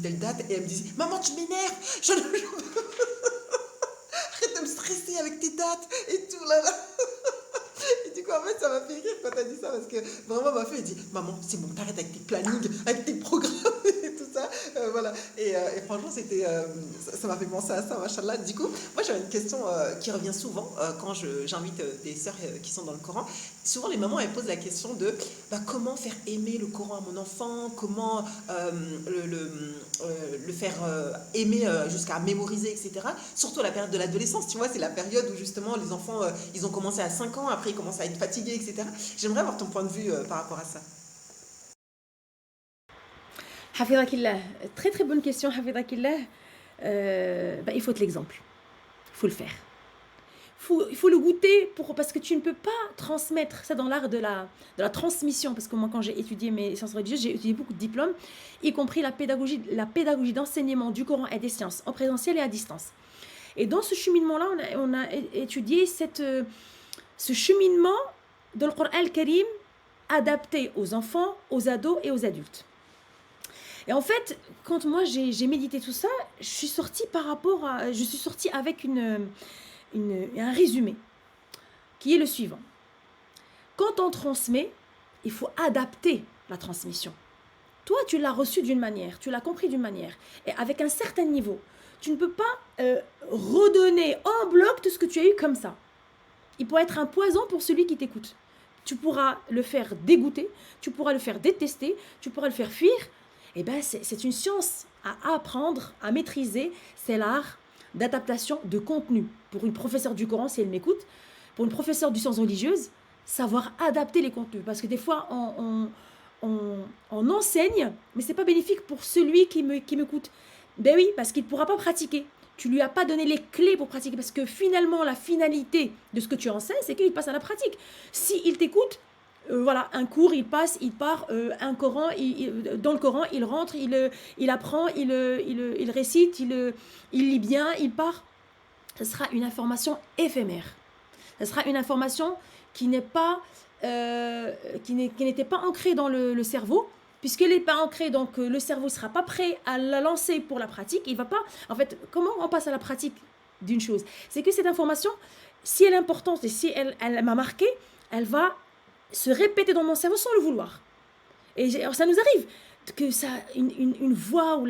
telle date. Et elle me disait, maman, tu m'énerves, arrête de me stresser avec tes dates et tout là. Et du coup, en fait, ça m'a fait rire quand t'as dit ça parce que vraiment, ma fille elle dit, maman, c'est bon, t'arrêtes avec tes plannings, avec tes programmes et tout ça. Voilà. Et franchement, ça m'a fait penser à ça, machallah. Du coup, moi, j'avais une question qui revient souvent quand j'invite des sœurs qui sont dans le Coran. Souvent, les mamans, elles posent la question de comment faire aimer le Coran à mon enfant, comment le faire aimer jusqu'à mémoriser, etc. Surtout à la période de l'adolescence, tu vois, c'est la période où justement les enfants, ils ont commencé à 5 ans, après ils commencent à être fatigués, etc. J'aimerais avoir ton point de vue par rapport à ça. Hafidakillah, très très bonne question, Hafidakillah. Il faut être l'exemple, il faut le faire. Il faut le goûter parce que tu ne peux pas transmettre ça dans l'art de la transmission. Parce que moi, quand j'ai étudié mes sciences religieuses, j'ai étudié beaucoup de diplômes, y compris la pédagogie d'enseignement du Coran et des sciences, en présentiel et à distance. Et dans ce cheminement-là, on a étudié ce cheminement de le Coran al-Karim adapté aux enfants, aux ados et aux adultes. Et en fait, quand moi j'ai médité tout ça, je suis sortie avec un résumé qui est le suivant. Quand on transmet, il faut adapter la transmission. Toi, tu l'as reçu d'une manière, tu l'as compris d'une manière, et avec un certain niveau. Tu ne peux pas redonner en bloc tout ce que tu as eu comme ça. Il peut être un poison pour celui qui t'écoute. Tu pourras le faire dégoûter, tu pourras le faire détester, tu pourras le faire fuir. Eh bien, c'est une science à apprendre, à maîtriser. C'est l'art d'adaptation de contenu. Pour une professeure du Coran, si elle m'écoute, pour une professeure de sciences religieuses, savoir adapter les contenus. Parce que des fois, on enseigne, mais ce n'est pas bénéfique pour celui qui m'écoute. Ben oui, parce qu'il ne pourra pas pratiquer. Tu ne lui as pas donné les clés pour pratiquer. Parce que finalement, la finalité de ce que tu enseignes, c'est qu'il passe à la pratique. S'il t'écoute, voilà, un cours, il passe, il part, un Coran, dans le Coran, il rentre, il apprend, il récite, il lit bien, il part. Ce sera une information éphémère. Ce sera une information qui n'était pas ancrée dans le cerveau, puisqu'elle n'est pas ancrée, donc le cerveau ne sera pas prêt à la lancer pour la pratique. Il va pas. En fait, comment on passe à la pratique d'une chose? C'est que cette information, si elle est importante et si elle m'a marqué, elle va se répéter dans mon cerveau sans le vouloir. Et ça nous arrive que ça, une voix ou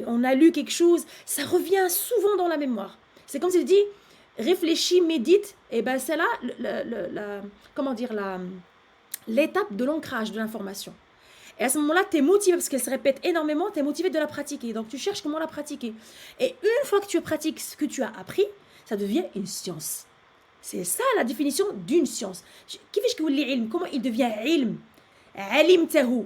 on a lu quelque chose, ça revient souvent dans la mémoire. C'est comme si je dis, réfléchis, médite, et ben c'est là l'étape de l'ancrage de l'information. Et à ce moment-là, tu es motivé, parce qu'elle se répète énormément, tu es motivé de la pratiquer. Donc tu cherches comment la pratiquer. Et une fois que tu pratiques ce que tu as appris, ça devient une science. C'est ça la définition d'une science. Comment il devient ilm? Alimtahu,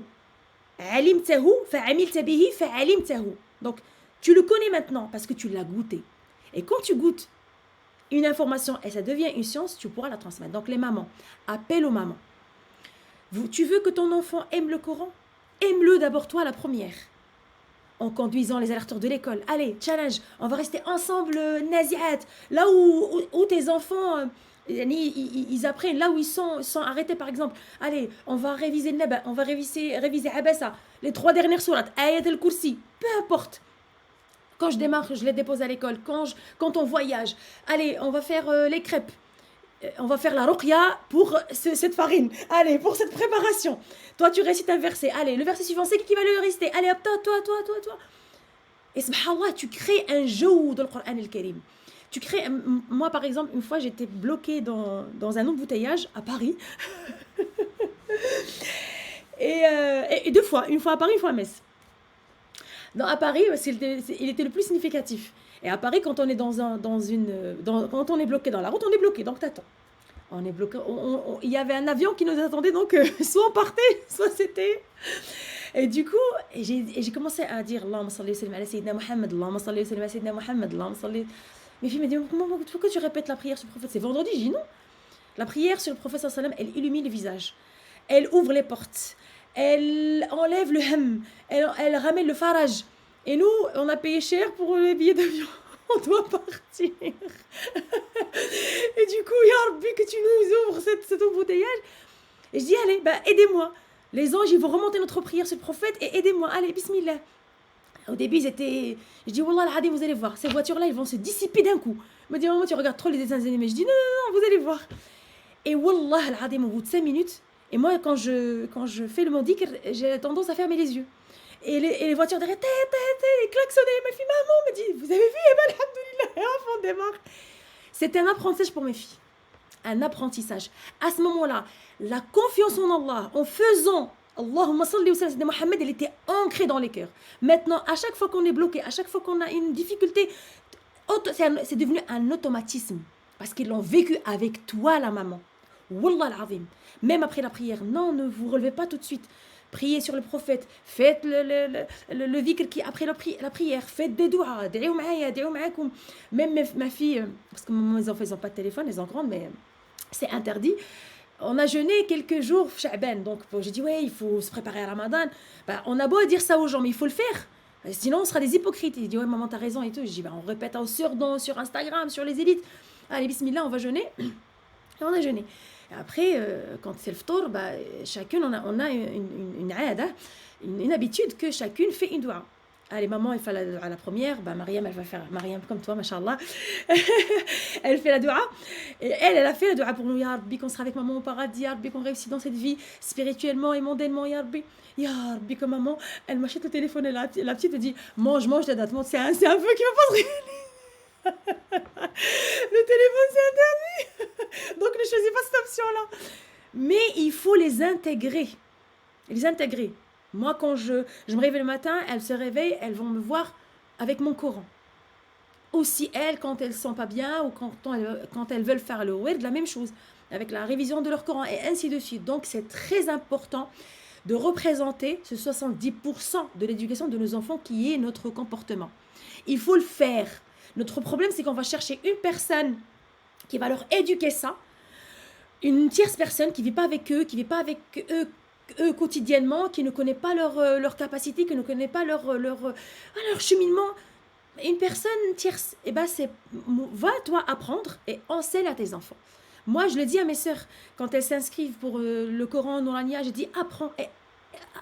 fa'amilta bihi, fa'alimtahu. Donc tu le connais maintenant parce que tu l'as goûté. Et quand tu goûtes une information et ça devient une science, tu pourras la transmettre. Donc les mamans, appel aux mamans. Tu veux que ton enfant aime le Coran? Aime-le d'abord toi la première. En conduisant les alerteurs de l'école. Allez, challenge, on va rester ensemble, naziat. Là où tes enfants, ils apprennent, là où ils sont arrêtés par exemple. Allez, on va réviser le Naba, on va réviser Abasa, les 3 dernières sourates, Ayat al-Kursi, peu importe. Quand je démarre, je les dépose à l'école. Quand on voyage, allez, on va faire les crêpes. On va faire la ruqya pour cette farine. Allez, pour cette préparation. Toi, tu récites un verset. Allez, le verset suivant, c'est qui va le réciter? Allez, hop, toi. Et subhanallah, tu crées un jeu dans le Coran al-Karim. Moi, par exemple, une fois, j'étais bloquée dans un embouteillage à Paris. et 2 fois. Une fois à Paris, une fois à Metz. À Paris, il était le plus significatif. Et à Paris, quand on est quand on est bloqué dans la route, on est bloqué, donc t'attends. On est bloqué. Il y avait un avion qui nous attendait, donc soit on partait, soit c'était. Et du coup, j'ai commencé à dire Allahumma salli wa sallim ala Sayyidina Muhammad, Allahumma salli wa sallim ala Sayyidina Muhammad, Allahumma salli. Mes filles me disent pourquoi tu répètes la prière sur le prophète? C'est vendredi, je dis non. La prière sur le prophète sallam, elle illumine le visage, elle ouvre les portes, elle enlève le ham, elle ramène le faraj. Et nous, on a payé cher pour les billets d'avion. On doit partir. Et du coup, ya Rabbi, que tu nous ouvres cet embouteillage. Et je dis, allez, aidez-moi. Les anges, ils vont remonter notre prière sur le prophète et aidez-moi. Allez, bismillah. Au début, ils étaient... Je dis, wallah, al-hadi, vous allez voir. Ces voitures-là, ils vont se dissiper d'un coup. Il me dit, maman, tu regardes trop les dessins animés. Je dis, non, vous allez voir. Et wallah, al-hadi, au bout de 5 minutes, et moi, quand je fais le mot dhikr, j'ai tendance à fermer les yeux. Et les voitures derrière, klaxonnaient. Ma fille, maman, me dit, vous avez vu, eh ben, alhamdoulilah, on démarre. C'était un apprentissage pour mes filles. Un apprentissage. À ce moment-là, la confiance en Allah, en faisant Allahumma salli wa sallim de Mohammed, elle était ancrée dans les cœurs. Maintenant, à chaque fois qu'on est bloqué, à chaque fois qu'on a une difficulté, c'est devenu un automatisme. Parce qu'ils l'ont vécu avec toi, la maman. Wallah al-azim. Même après la prière, non, ne vous relevez pas tout de suite. Priez sur le prophète, faites le dhikr qui après la prière, faites des doigts, même ma fille, parce que mes enfants ils n'ont pas de téléphone, ils ont grande, mais c'est interdit. On a jeûné quelques jours, Sha'ban, donc j'ai dit ouais, il faut se préparer à Ramadan. On a beau dire ça aux gens, mais il faut le faire. Sinon, on sera des hypocrites. Il dit ouais, maman, t'as raison et tout. Je dis on répète sur Instagram, sur les élites. Allez, bismillah, on va jeûner. Et on a jeûné. Et après, quand c'est le ftour, bah, chacune, on a une habitude que chacune fait une doua. Allez, maman, elle fait la première. Bah, Mariam, elle va faire. Mariam, comme toi, machallah. Elle fait la doua. Et elle a fait la doua pour nous. Ya Rabbi, qu'on sera avec maman au paradis. Ya Rabbi, qu'on réussit dans cette vie, spirituellement et mondainement. Ya Rabbi. Ya Rabbi, comme maman, elle m'achète le téléphone. Et la petite, elle dit mange, la date. C'est un feu qui va pas se le téléphone, c'est interdit. Donc, ne choisis pas cette option-là. Mais il faut les intégrer. Les intégrer. Moi, quand je me réveille le matin, elles se réveillent, elles vont me voir avec mon Coran. Aussi, elles, quand elles ne sont pas bien ou quand elles veulent faire le wird, la même chose, avec la révision de leur Coran et ainsi de suite. Donc, c'est très important de représenter ce 70% de l'éducation de nos enfants qui est notre comportement. Il faut le faire. Notre problème, c'est qu'on va chercher une personne qui va leur éduquer ça, une tierce personne qui ne vit pas avec eux, qui ne vit pas avec eux quotidiennement, qui ne connaît pas leur capacité, qui ne connaît pas leur cheminement. Une personne tierce, eh ben va toi apprendre et enseigne à tes enfants. Moi, je le dis à mes sœurs, quand elles s'inscrivent pour le Coran Nourania, je dis apprends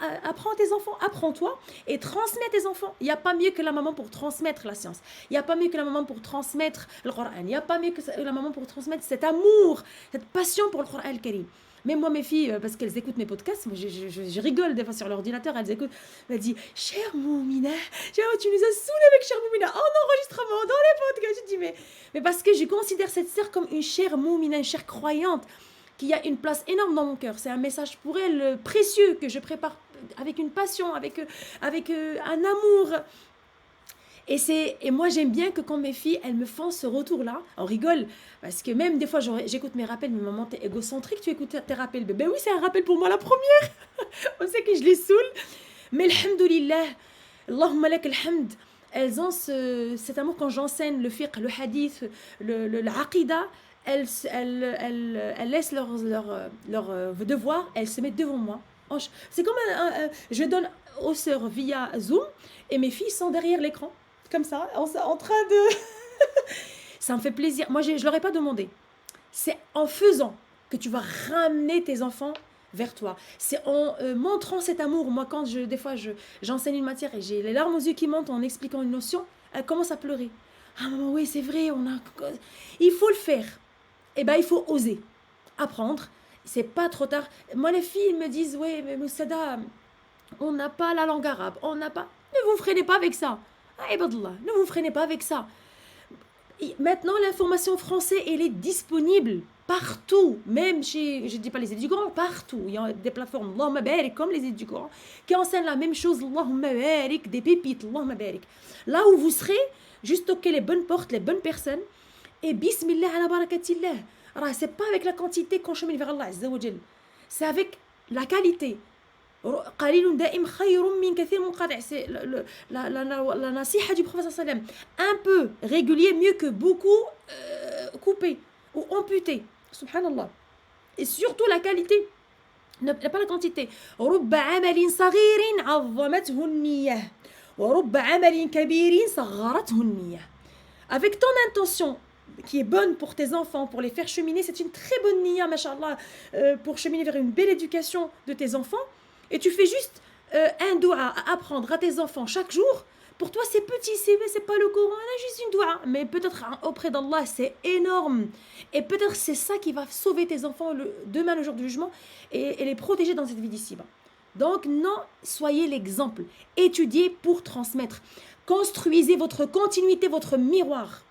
à tes enfants, apprends-toi et transmets à tes enfants. Il n'y a pas mieux que la maman pour transmettre la science. Il n'y a pas mieux que la maman pour transmettre le Coran. Il n'y a pas mieux que la maman pour transmettre cet amour, cette passion pour le Coran al-Karim. Même moi, mes filles, parce qu'elles écoutent mes podcasts, moi, je rigole des fois sur l'ordinateur, elles écoutent. Elle dit, chère Moumina, tu nous as saoulés avec chère Moumina, en enregistrement, dans les podcasts. Je dis, mais parce que je considère cette sœur comme une chère Moumina, une chère croyante, qui a une place énorme dans mon cœur. C'est un message pour elle précieux que je prépare avec une passion, avec un amour. Et moi, j'aime bien que quand mes filles, elles me font ce retour-là, on rigole, parce que même des fois, j'écoute mes rappels, mais maman, t'es égocentrique, tu écoutes tes rappels. Ben oui, c'est un rappel pour moi, la première. On sait que je les saoule. Mais alhamdoulilah, Allahumma lak alhamd, elles ont cet amour quand j'enseigne le fiqh, le hadith, l'aqida, elles laissent leurs devoirs, elles se mettent devant moi. C'est comme je donne aux sœurs via Zoom, et mes filles sont derrière l'écran. Comme ça, en train de... Ça me fait plaisir. Moi, je ne leur ai pas demandé. C'est en faisant que tu vas ramener tes enfants vers toi. C'est en montrant cet amour. Moi, quand des fois, j'enseigne une matière et j'ai les larmes aux yeux qui montent en expliquant une notion, elles commencent à pleurer. Ah maman, oui, c'est vrai, il faut le faire. Eh bien, il faut oser. Apprendre. C'est pas trop tard. Moi, les filles me disent, oui, mais Moussada, on n'a pas la langue arabe. On n'a pas... Ne vous freinez pas avec ça. Ah, ibadallah, ne vous freinez pas avec ça. Maintenant, l'information française, elle est disponible partout, même chez, je ne dis pas les études du Coran, partout. Il y a des plateformes, Allahumma barik, comme les études du Coran, qui enseignent la même chose, Allahumma barik, des pépites, Allahumma barik. Là où vous serez, juste toquez les bonnes portes, les bonnes personnes, et bismillah ala barakatillah. Alors, c'est pas avec la quantité qu'on chemine vers Allah, Azza wa Jal. C'est avec la qualité. قليل دائم خير من كثير منقطع. C'est la nasiha du prophète sallam. Un peu régulier mieux que beaucoup coupé ou amputé. Subhanallah. Et surtout la qualité, pas la quantité. رب عمل صغير عظمته النية ورب عمل كبير صغرته النية. Avec ton intention qui est bonne pour tes enfants, pour les faire cheminer, c'est une très bonne niya, mashallah, pour cheminer vers une belle éducation de tes enfants. Et tu fais juste un doua à apprendre à tes enfants chaque jour. Pour toi, c'est petit, c'est pas le Coran, on a juste une doua. Mais peut-être auprès d'Allah, c'est énorme. Et peut-être c'est ça qui va sauver tes enfants demain, le jour du jugement, et les protéger dans cette vie d'ici-bas. Donc non, soyez l'exemple. Étudiez pour transmettre. Construisez votre continuité, votre miroir.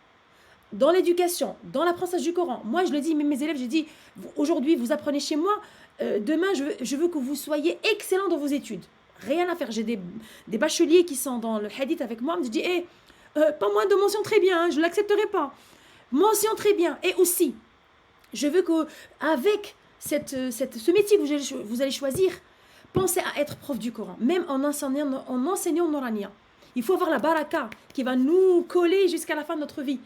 Dans l'éducation, dans l'apprentissage du Coran. Moi, je le dis, mes élèves, je dis, aujourd'hui, vous apprenez chez moi. Demain, je veux que vous soyez excellents dans vos études. Rien à faire. J'ai des bacheliers qui sont dans le hadith avec moi. Je dis, pas moins de mention très bien, hein, je ne l'accepterai pas. Mention très bien. Et aussi, je veux qu'avec ce métier que vous allez choisir, pensez à être prof du Coran, même en enseignant Nourania. Il faut avoir la baraka qui va nous coller jusqu'à la fin de notre vie.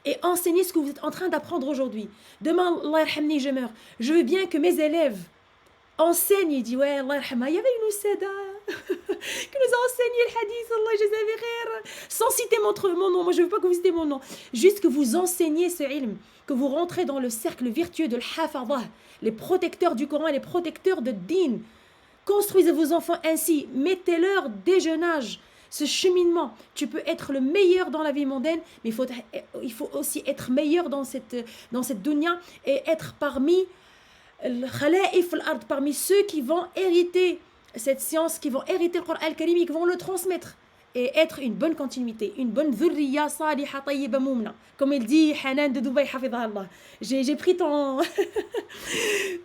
Et enseigner ce que vous êtes en train d'apprendre aujourd'hui. Demain, Allah yarhamni, je meurs. Je veux bien que mes élèves enseignent et disent, ouais, Allah yarhamha, il y avait une Oussada, qui nous a enseigné le hadith, Allah jazahu khair, sans citer mon nom, moi je ne veux pas que vous citez mon nom, juste que vous enseignez ce ilm, que vous rentrez dans le cercle vertueux de l'hafadah, les protecteurs du Coran et les protecteurs de din. Construisez vos enfants ainsi, mettez-leur dès jeune âge ce cheminement. Tu peux être le meilleur dans la vie mondaine, mais il faut aussi être meilleur dans cette dunya et être parmi ceux qui vont hériter cette science, qui vont hériter le Coran al-Karim et qui vont le transmettre. Et être une bonne continuité, une bonne dhurriya saliha tayyiba moumna. Comme il dit Hanan de Dubaï, hafidha Allah. J'ai pris ta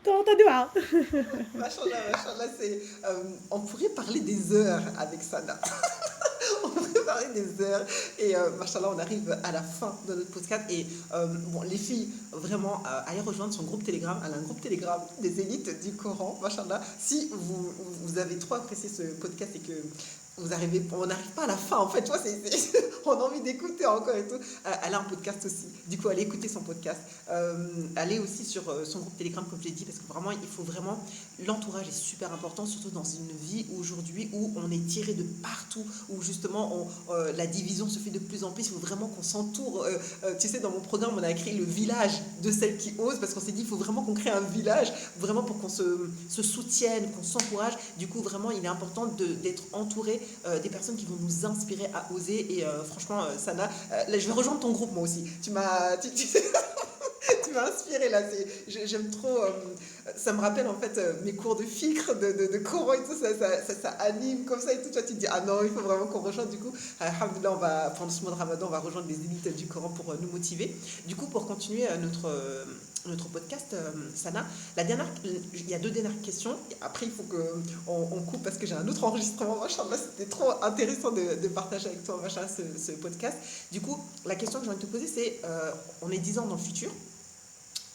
dua. Machallah, on pourrait parler des heures avec Sana. On pourrait parler des heures. Et machallah, on arrive à la fin de notre podcast. Et bon, les filles, vraiment, allez rejoindre son groupe Telegram. Elle a un groupe Telegram des élites du Coran. Machallah, si vous avez trop apprécié ce podcast et que on n'arrive pas à la fin en fait, tu vois, on a envie d'écouter encore et tout. Elle a un podcast aussi, du coup allez écouter son podcast, allez aussi sur son groupe Telegram comme je l'ai dit, parce que vraiment il faut vraiment, l'entourage est super important, surtout dans une vie aujourd'hui où on est tiré de partout, où justement la division se fait de plus en plus. Il faut vraiment qu'on s'entoure, tu sais, dans mon programme on a créé le village de celles qui osent, parce qu'on s'est dit il faut vraiment qu'on crée un village vraiment pour qu'on se soutienne, qu'on s'encourage. Du coup vraiment il est important d'être entouré des personnes qui vont nous inspirer à oser. Et franchement, Sana, là, je vais rejoindre ton groupe moi aussi. Tu m'as inspiré là. J'aime trop. Ça me rappelle en fait mes cours de fikr, de Coran et tout. Ça anime comme ça et tout. Toi, tu te dis, ah non, il faut vraiment qu'on rejoigne. Du coup, alhamdoulilah, pendant ce mois de Ramadan, on va rejoindre les élites du Coran pour nous motiver. Du coup, pour continuer notre podcast, Sana, il y a 2 dernières questions. Après, il faut qu'on coupe parce que j'ai un autre enregistrement. Machallah, c'était trop intéressant de partager avec toi, machallah, ce podcast. Du coup, la question que j'ai envie de te poser, c'est on est 10 ans dans le futur.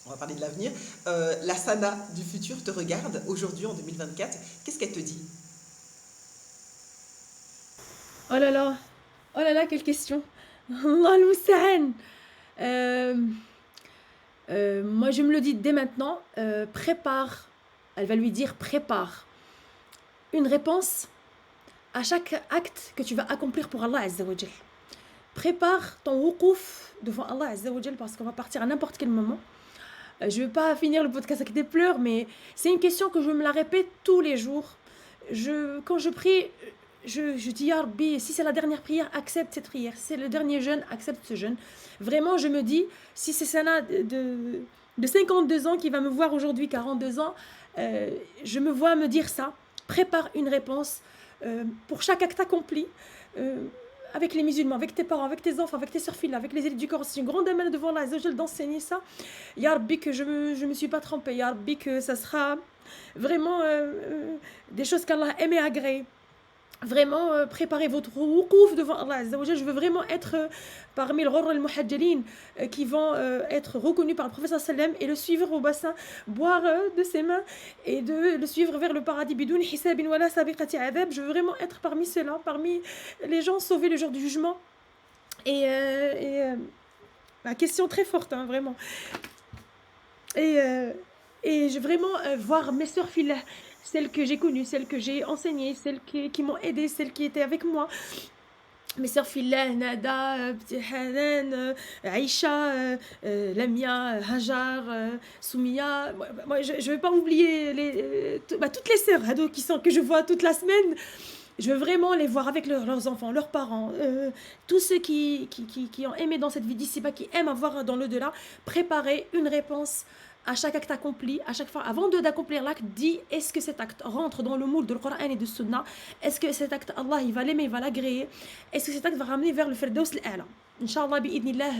On va parler de l'avenir. La Sana du futur te regarde aujourd'hui en 2024. Qu'est-ce qu'elle te dit? Oh là là, quelle question. Allah al-Musta'an. Moi, je me le dis dès maintenant, prépare, elle va lui dire, prépare une réponse à chaque acte que tu vas accomplir pour Allah Azza wa Jal. Prépare ton wuqouf devant Allah Azza wa Jal, parce qu'on va partir à n'importe quel moment. Je ne vais pas finir le podcast avec des pleurs, mais c'est une question que je me la répète tous les jours. Quand je prie, je dis Ya Rabbi, si c'est la dernière prière, accepte cette prière. Si c'est le dernier jeûne, accepte ce jeûne. Vraiment, je me dis, si c'est Sana de 52 ans qui va me voir aujourd'hui, 42 ans, je me vois me dire ça. Prépare une réponse pour chaque acte accompli. Avec les musulmans, avec tes parents, avec tes enfants, avec tes sœurs filles, avec les élites du Coran. C'est une grande amène devant Allah Azza wa Jal d'enseigner ça. Ya Rabbi, que je me suis pas trompée. Ya Rabbi, que ça sera vraiment des choses qu'Allah aime et agrée. Vraiment, préparez votre wuqouf devant Allah Azza wa Jal. Je veux vraiment être parmi le Ghurr al-Muhajjalin qui vont être reconnus par le prophète sallam et le suivre au bassin, boire de ses mains et de le suivre vers le paradis bidoun hisabin wala sabiqati adab. Je veux vraiment être parmi ceux-là, parmi les gens sauvés le jour du jugement. Et la question très forte, hein, vraiment. Et je veux vraiment voir mes sœurs filles, celles que j'ai connues, celles que j'ai enseignées, celles qui m'ont aidée, celles qui étaient avec moi. Mes sœurs Fillah, Nada, Hanan, Aïcha, Lamia, Hajar, Soumia. Moi, je ne vais pas oublier toutes les sœurs que je vois toute la semaine. Je veux vraiment les voir avec leurs enfants, leurs parents, tous ceux qui ont aimé dans cette vie d'ici-bas, qui aiment avoir dans l'au-delà. Préparer une réponse à chaque acte accompli, à chaque fois, avant d'accomplir l'acte, dis est-ce que cet acte rentre dans le moule de Coran et de Sunna? Est-ce que cet acte, Allah, il va l'aimer, il va l'agréer? Est-ce que cet acte va ramener vers le Firdaus al-A'la? Inch'Allah, bi'idnillah.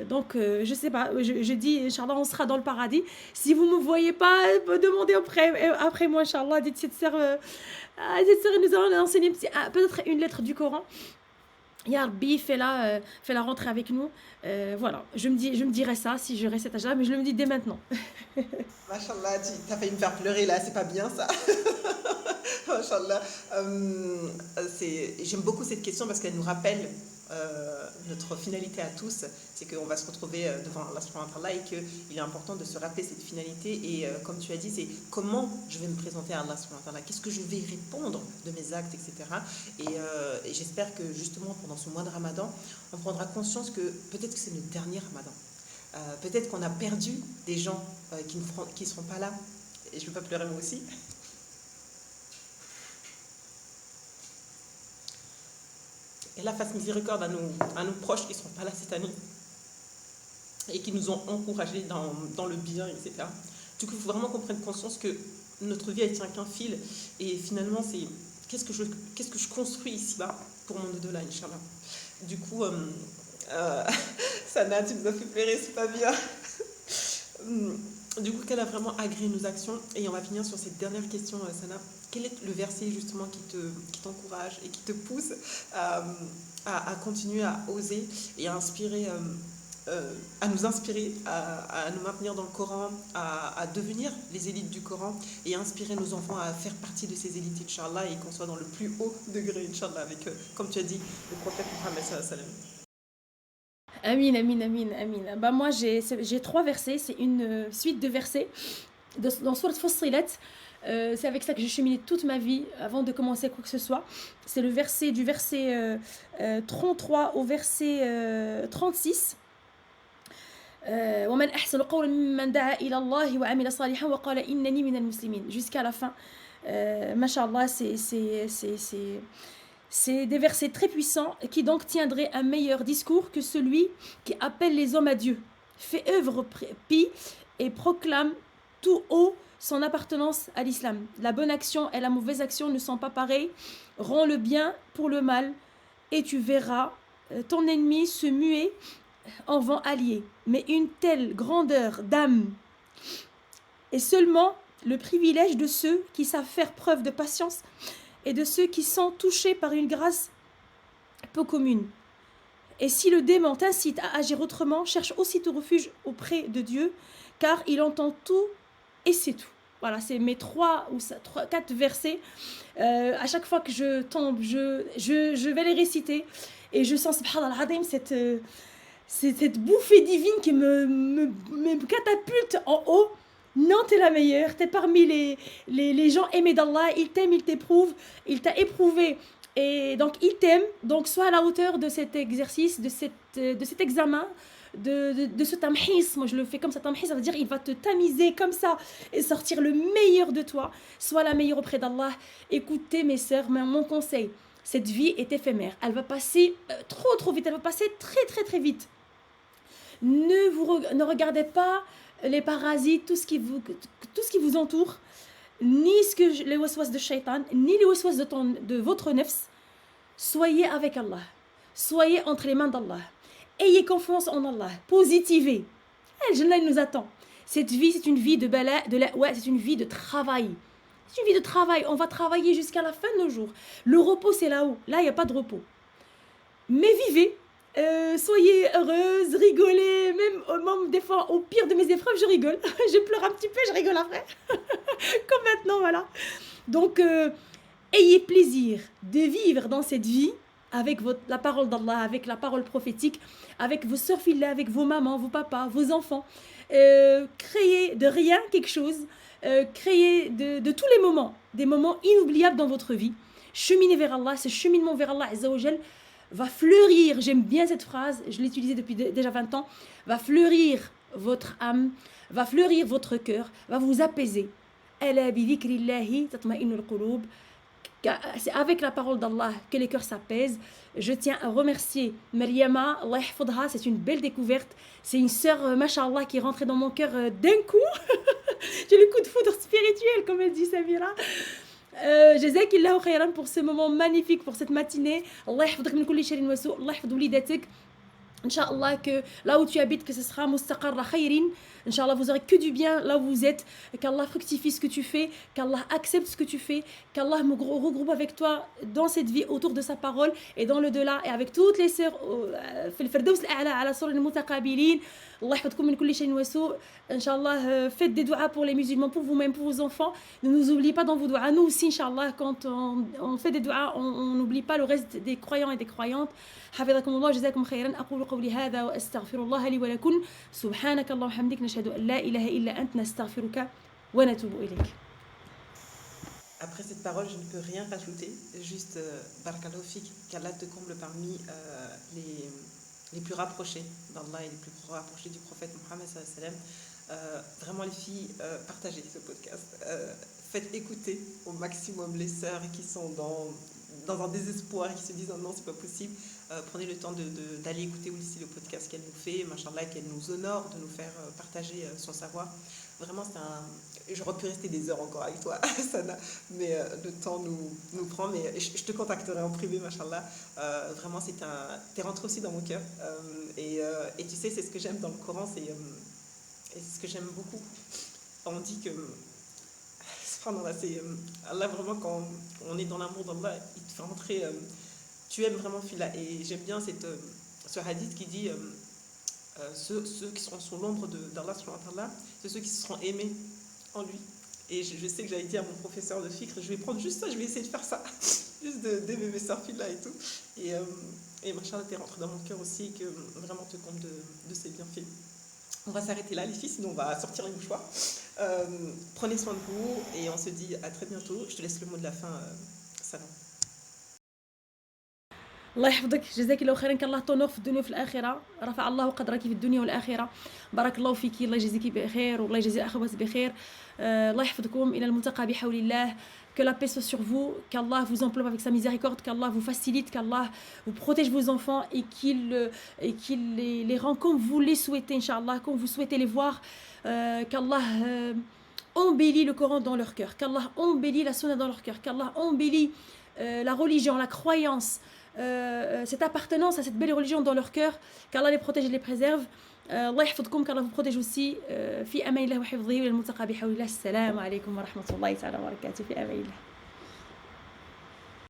Donc, je sais pas, je dis, Inch'Allah, on sera dans le paradis. Si vous ne me voyez pas, demandez après moi, Inch'Allah, dites cette sœur, nous allons enseigner peut-être une lettre du Coran. Ya Rabbi, fais-la rentrer avec nous. Voilà, je me dirais ça si j'aurais cet âge-là, mais je le dis dès maintenant. Machallah, tu as failli me faire pleurer là, c'est pas bien ça. Machallah. J'aime beaucoup cette question parce qu'elle nous rappelle notre finalité à tous, c'est qu'on va se retrouver devant Allah subhanahu wa ta'ala et qu'il est important de se rappeler cette finalité. Et comme tu as dit, c'est comment je vais me présenter à Allah subhanahu wa ta'ala, qu'est-ce que je vais répondre de mes actes, etc. Et j'espère que justement pendant ce mois de Ramadan, on prendra conscience que peut-être que c'est le dernier Ramadan. Peut-être qu'on a perdu des gens qui ne seront pas là. Et je ne veux pas pleurer moi aussi. Et là, fasse miséricorde à nos proches qui ne seront pas là cette année et qui nous ont encouragés dans le bien, etc. Du coup, il faut vraiment qu'on prenne conscience que notre vie, elle tient qu'un fil. Et finalement, c'est qu'est-ce que je construis ici-bas pour mon au-delà, Inch'Allah. Du coup, Sana, tu nous as fait pleurer, c'est pas bien. Du coup, qu'elle a vraiment agréé nos actions. Et on va finir sur cette dernière question, Sana. Quel est le verset justement qui t'encourage et qui te pousse à continuer à oser et à inspirer, à nous inspirer, à nous maintenir dans le Coran, à devenir les élites du Coran et à inspirer nos enfants à faire partie de ces élites, Inch'Allah, et qu'on soit dans le plus haut degré, Inch'Allah, avec, comme tu as dit, le prophète Mohammed sallallahu alayhi wa sallam. Amin, amin, amin, amin. Bah moi, j'ai 3 versets. C'est une suite de versets dans Sourate Fussilat. C'est avec ça que j'ai cheminé toute ma vie avant de commencer quoi que ce soit. C'est du verset 33 au verset 36. ومن أحسن قولا ممن دعا إلى الله وعمل صالحا وقال إنني من المسلمين jusqu'à la fin. Mashallah, c'est des versets très puissants qui donc tiendraient un meilleur discours que celui qui appelle les hommes à Dieu, fait œuvre pie et proclame tout haut son appartenance à l'islam. La bonne action et la mauvaise action ne sont pas pareilles. Rends le bien pour le mal et tu verras ton ennemi se muer en vent allié. Mais une telle grandeur d'âme est seulement le privilège de ceux qui savent faire preuve de patience et de ceux qui sont touchés par une grâce peu commune. Et si le démon t'incite à agir autrement, cherche aussitôt refuge auprès de Dieu, car il entend tout et c'est tout. Voilà, c'est mes 4 versets. À chaque fois que je tombe, je vais les réciter et je sens, subhanallah al-azim, cette bouffée divine qui me catapulte en haut. Non, t'es la meilleure, t'es parmi les gens aimés d'Allah, il t'aime, il t'éprouve, il t'a éprouvé, et donc il t'aime, donc sois à la hauteur de cet exercice, de cet examen, de ce tamhis. Moi je le fais comme ça, tamhis, ça veut dire il va te tamiser comme ça, et sortir le meilleur de toi, sois la meilleure auprès d'Allah. Écoutez mes sœurs, mon conseil, cette vie est éphémère, elle va passer trop vite, elle va passer très vite. Ne regardez pas les parasites, tout ce qui vous entoure, ni les waswas de shaitan, ni les waswas de votre nefs. Soyez avec Allah, soyez entre les mains d'Allah, ayez confiance en Allah, positivez. Le Jannah nous attend. Cette vie, c'est une vie de bala, c'est une vie de travail. C'est une vie de travail, on va travailler jusqu'à la fin de nos jours. Le repos, c'est là-haut, là il n'y a pas de repos. Mais vivez. Soyez heureuse, rigolez, même des fois au pire de mes épreuves je rigole, je pleure un petit peu, je rigole après, comme maintenant, voilà. Donc ayez plaisir de vivre dans cette vie avec la parole d'Allah, avec la parole prophétique, avec vos sœurs filles, avec vos mamans, vos papas, vos enfants. Créez de rien quelque chose, créez de tous les moments, des moments inoubliables dans votre vie. Cheminez vers Allah, ce cheminement vers Allah Azza wa Jal va fleurir, j'aime bien cette phrase, je l'ai utilisée depuis déjà 20 ans, va fleurir votre âme, va fleurir votre cœur, va vous apaiser. C'est avec la parole d'Allah que les cœurs s'apaisent. Je tiens à remercier Maryama, Allah yahfadha, c'est une belle découverte. C'est une sœur, mashallah, qui est rentrée dans mon cœur d'un coup. J'ai le coup de foudre spirituel, comme elle dit Samira. Jazakillahu khayran pour ce moment magnifique, pour cette matinée. Allah yahfadak min kulli sharrin wa su', Allah yahfad walidatik. Inch'Allah que là où tu habites, que ce sera mustaqarra khayrin. Inch'Allah, vous aurez que du bien là où vous êtes. Qu'Allah fructifie ce que tu fais, qu'Allah accepte ce que tu fais, qu'Allah me regroupe avec toi dans cette vie autour de sa parole et dans le delà et avec toutes les sœurs في الفردوس الأعلى على سرر المتقابلين. Allah يحفظكم من كل شيء وسوء. Inch'Allah, faites des du'as pour les musulmans, pour vous-même, pour vos enfants. Ne nous oubliez pas dans vos du'as. Nous aussi, Inch'Allah, quand on fait des du'as, on n'oublie pas le reste des croyants et des croyantes. حفظكم الله جزاكم خيرا. أقول قولي هذا وأستغفر الله لي ولكم. سبحانك اللهم وبحمدك نشهد أن لا إله إلا أنت نستغفرك ونتوب إليك. Après cette parole, je ne peux rien rajouter. Juste, Barakallahu fik, qu'Allah te comble parmi les plus rapprochés d'Allah et les plus rapprochés du prophète Mohammed sallallahu alayhi wa sallam. Vraiment les filles, partagez ce podcast. Faites écouter au maximum les sœurs qui sont dans un désespoir, qui se disent non, c'est pas possible. Prenez le temps d'aller écouter aussi le podcast qu'elle nous fait, machallah, qu'elle nous honore de nous faire partager son savoir. Vraiment, j'aurais pu rester des heures encore avec toi, Sana, mais le temps nous prend. Mais je te contacterai en privé, machallah. Vraiment, t'es rentré aussi dans mon cœur. Et tu sais, c'est ce que j'aime dans le Coran, et c'est ce que j'aime beaucoup. On dit que Allah, vraiment, quand on est dans l'amour d'Allah, il te fait rentrer, tu aimes vraiment Fila. Et j'aime bien ce hadith qui dit ceux qui seront sous l'ombre d'Allah, c'est ceux qui se seront aimés en lui. Et je sais que j'allais dire à mon professeur de fikr, je vais prendre juste ça, je vais essayer de faire ça, juste d'aimer mes sœurs Fila et tout. Et machallah, t'es rentré dans mon cœur aussi, et que vraiment te compte de ses bienfaits. On va s'arrêter là, les filles, sinon on va sortir les mouchoirs. Prenez soin de vous et on se dit à très bientôt. Je te laisse le mot de la fin, Salam. الله يحفظك. جزاك الله خيرا. كالله تونور في الدنيا وفي الآخرة. رفع الله قدرك في الدنيا والآخرة. بارك الله فيك. الله يجزيك بخير والله يجزي الأخوات بخير. الله يحفظكم إلى الملتقى بحول الله. Que la paix soit sur vous, qu'Allah vous emploie avec sa miséricorde, qu'Allah vous facilite, qu'Allah vous protège vos enfants et qu'il les rend comme vous les souhaitez, Inch'Allah, comme vous souhaitez les voir, qu'Allah embellit le Coran dans leur cœur, qu'Allah embellit la sunna dans leur cœur, qu'Allah embellit la religion, la croyance, cette appartenance à cette belle religion dans leur cœur, qu'Allah les protège et les préserve. الله يحفظكم. qu'Allah vous protège aussi. في أمان الله وحفظه والملتقى بحول الله. السلام عليكم ورحمة الله تعالى وبركاته. في أمان الله.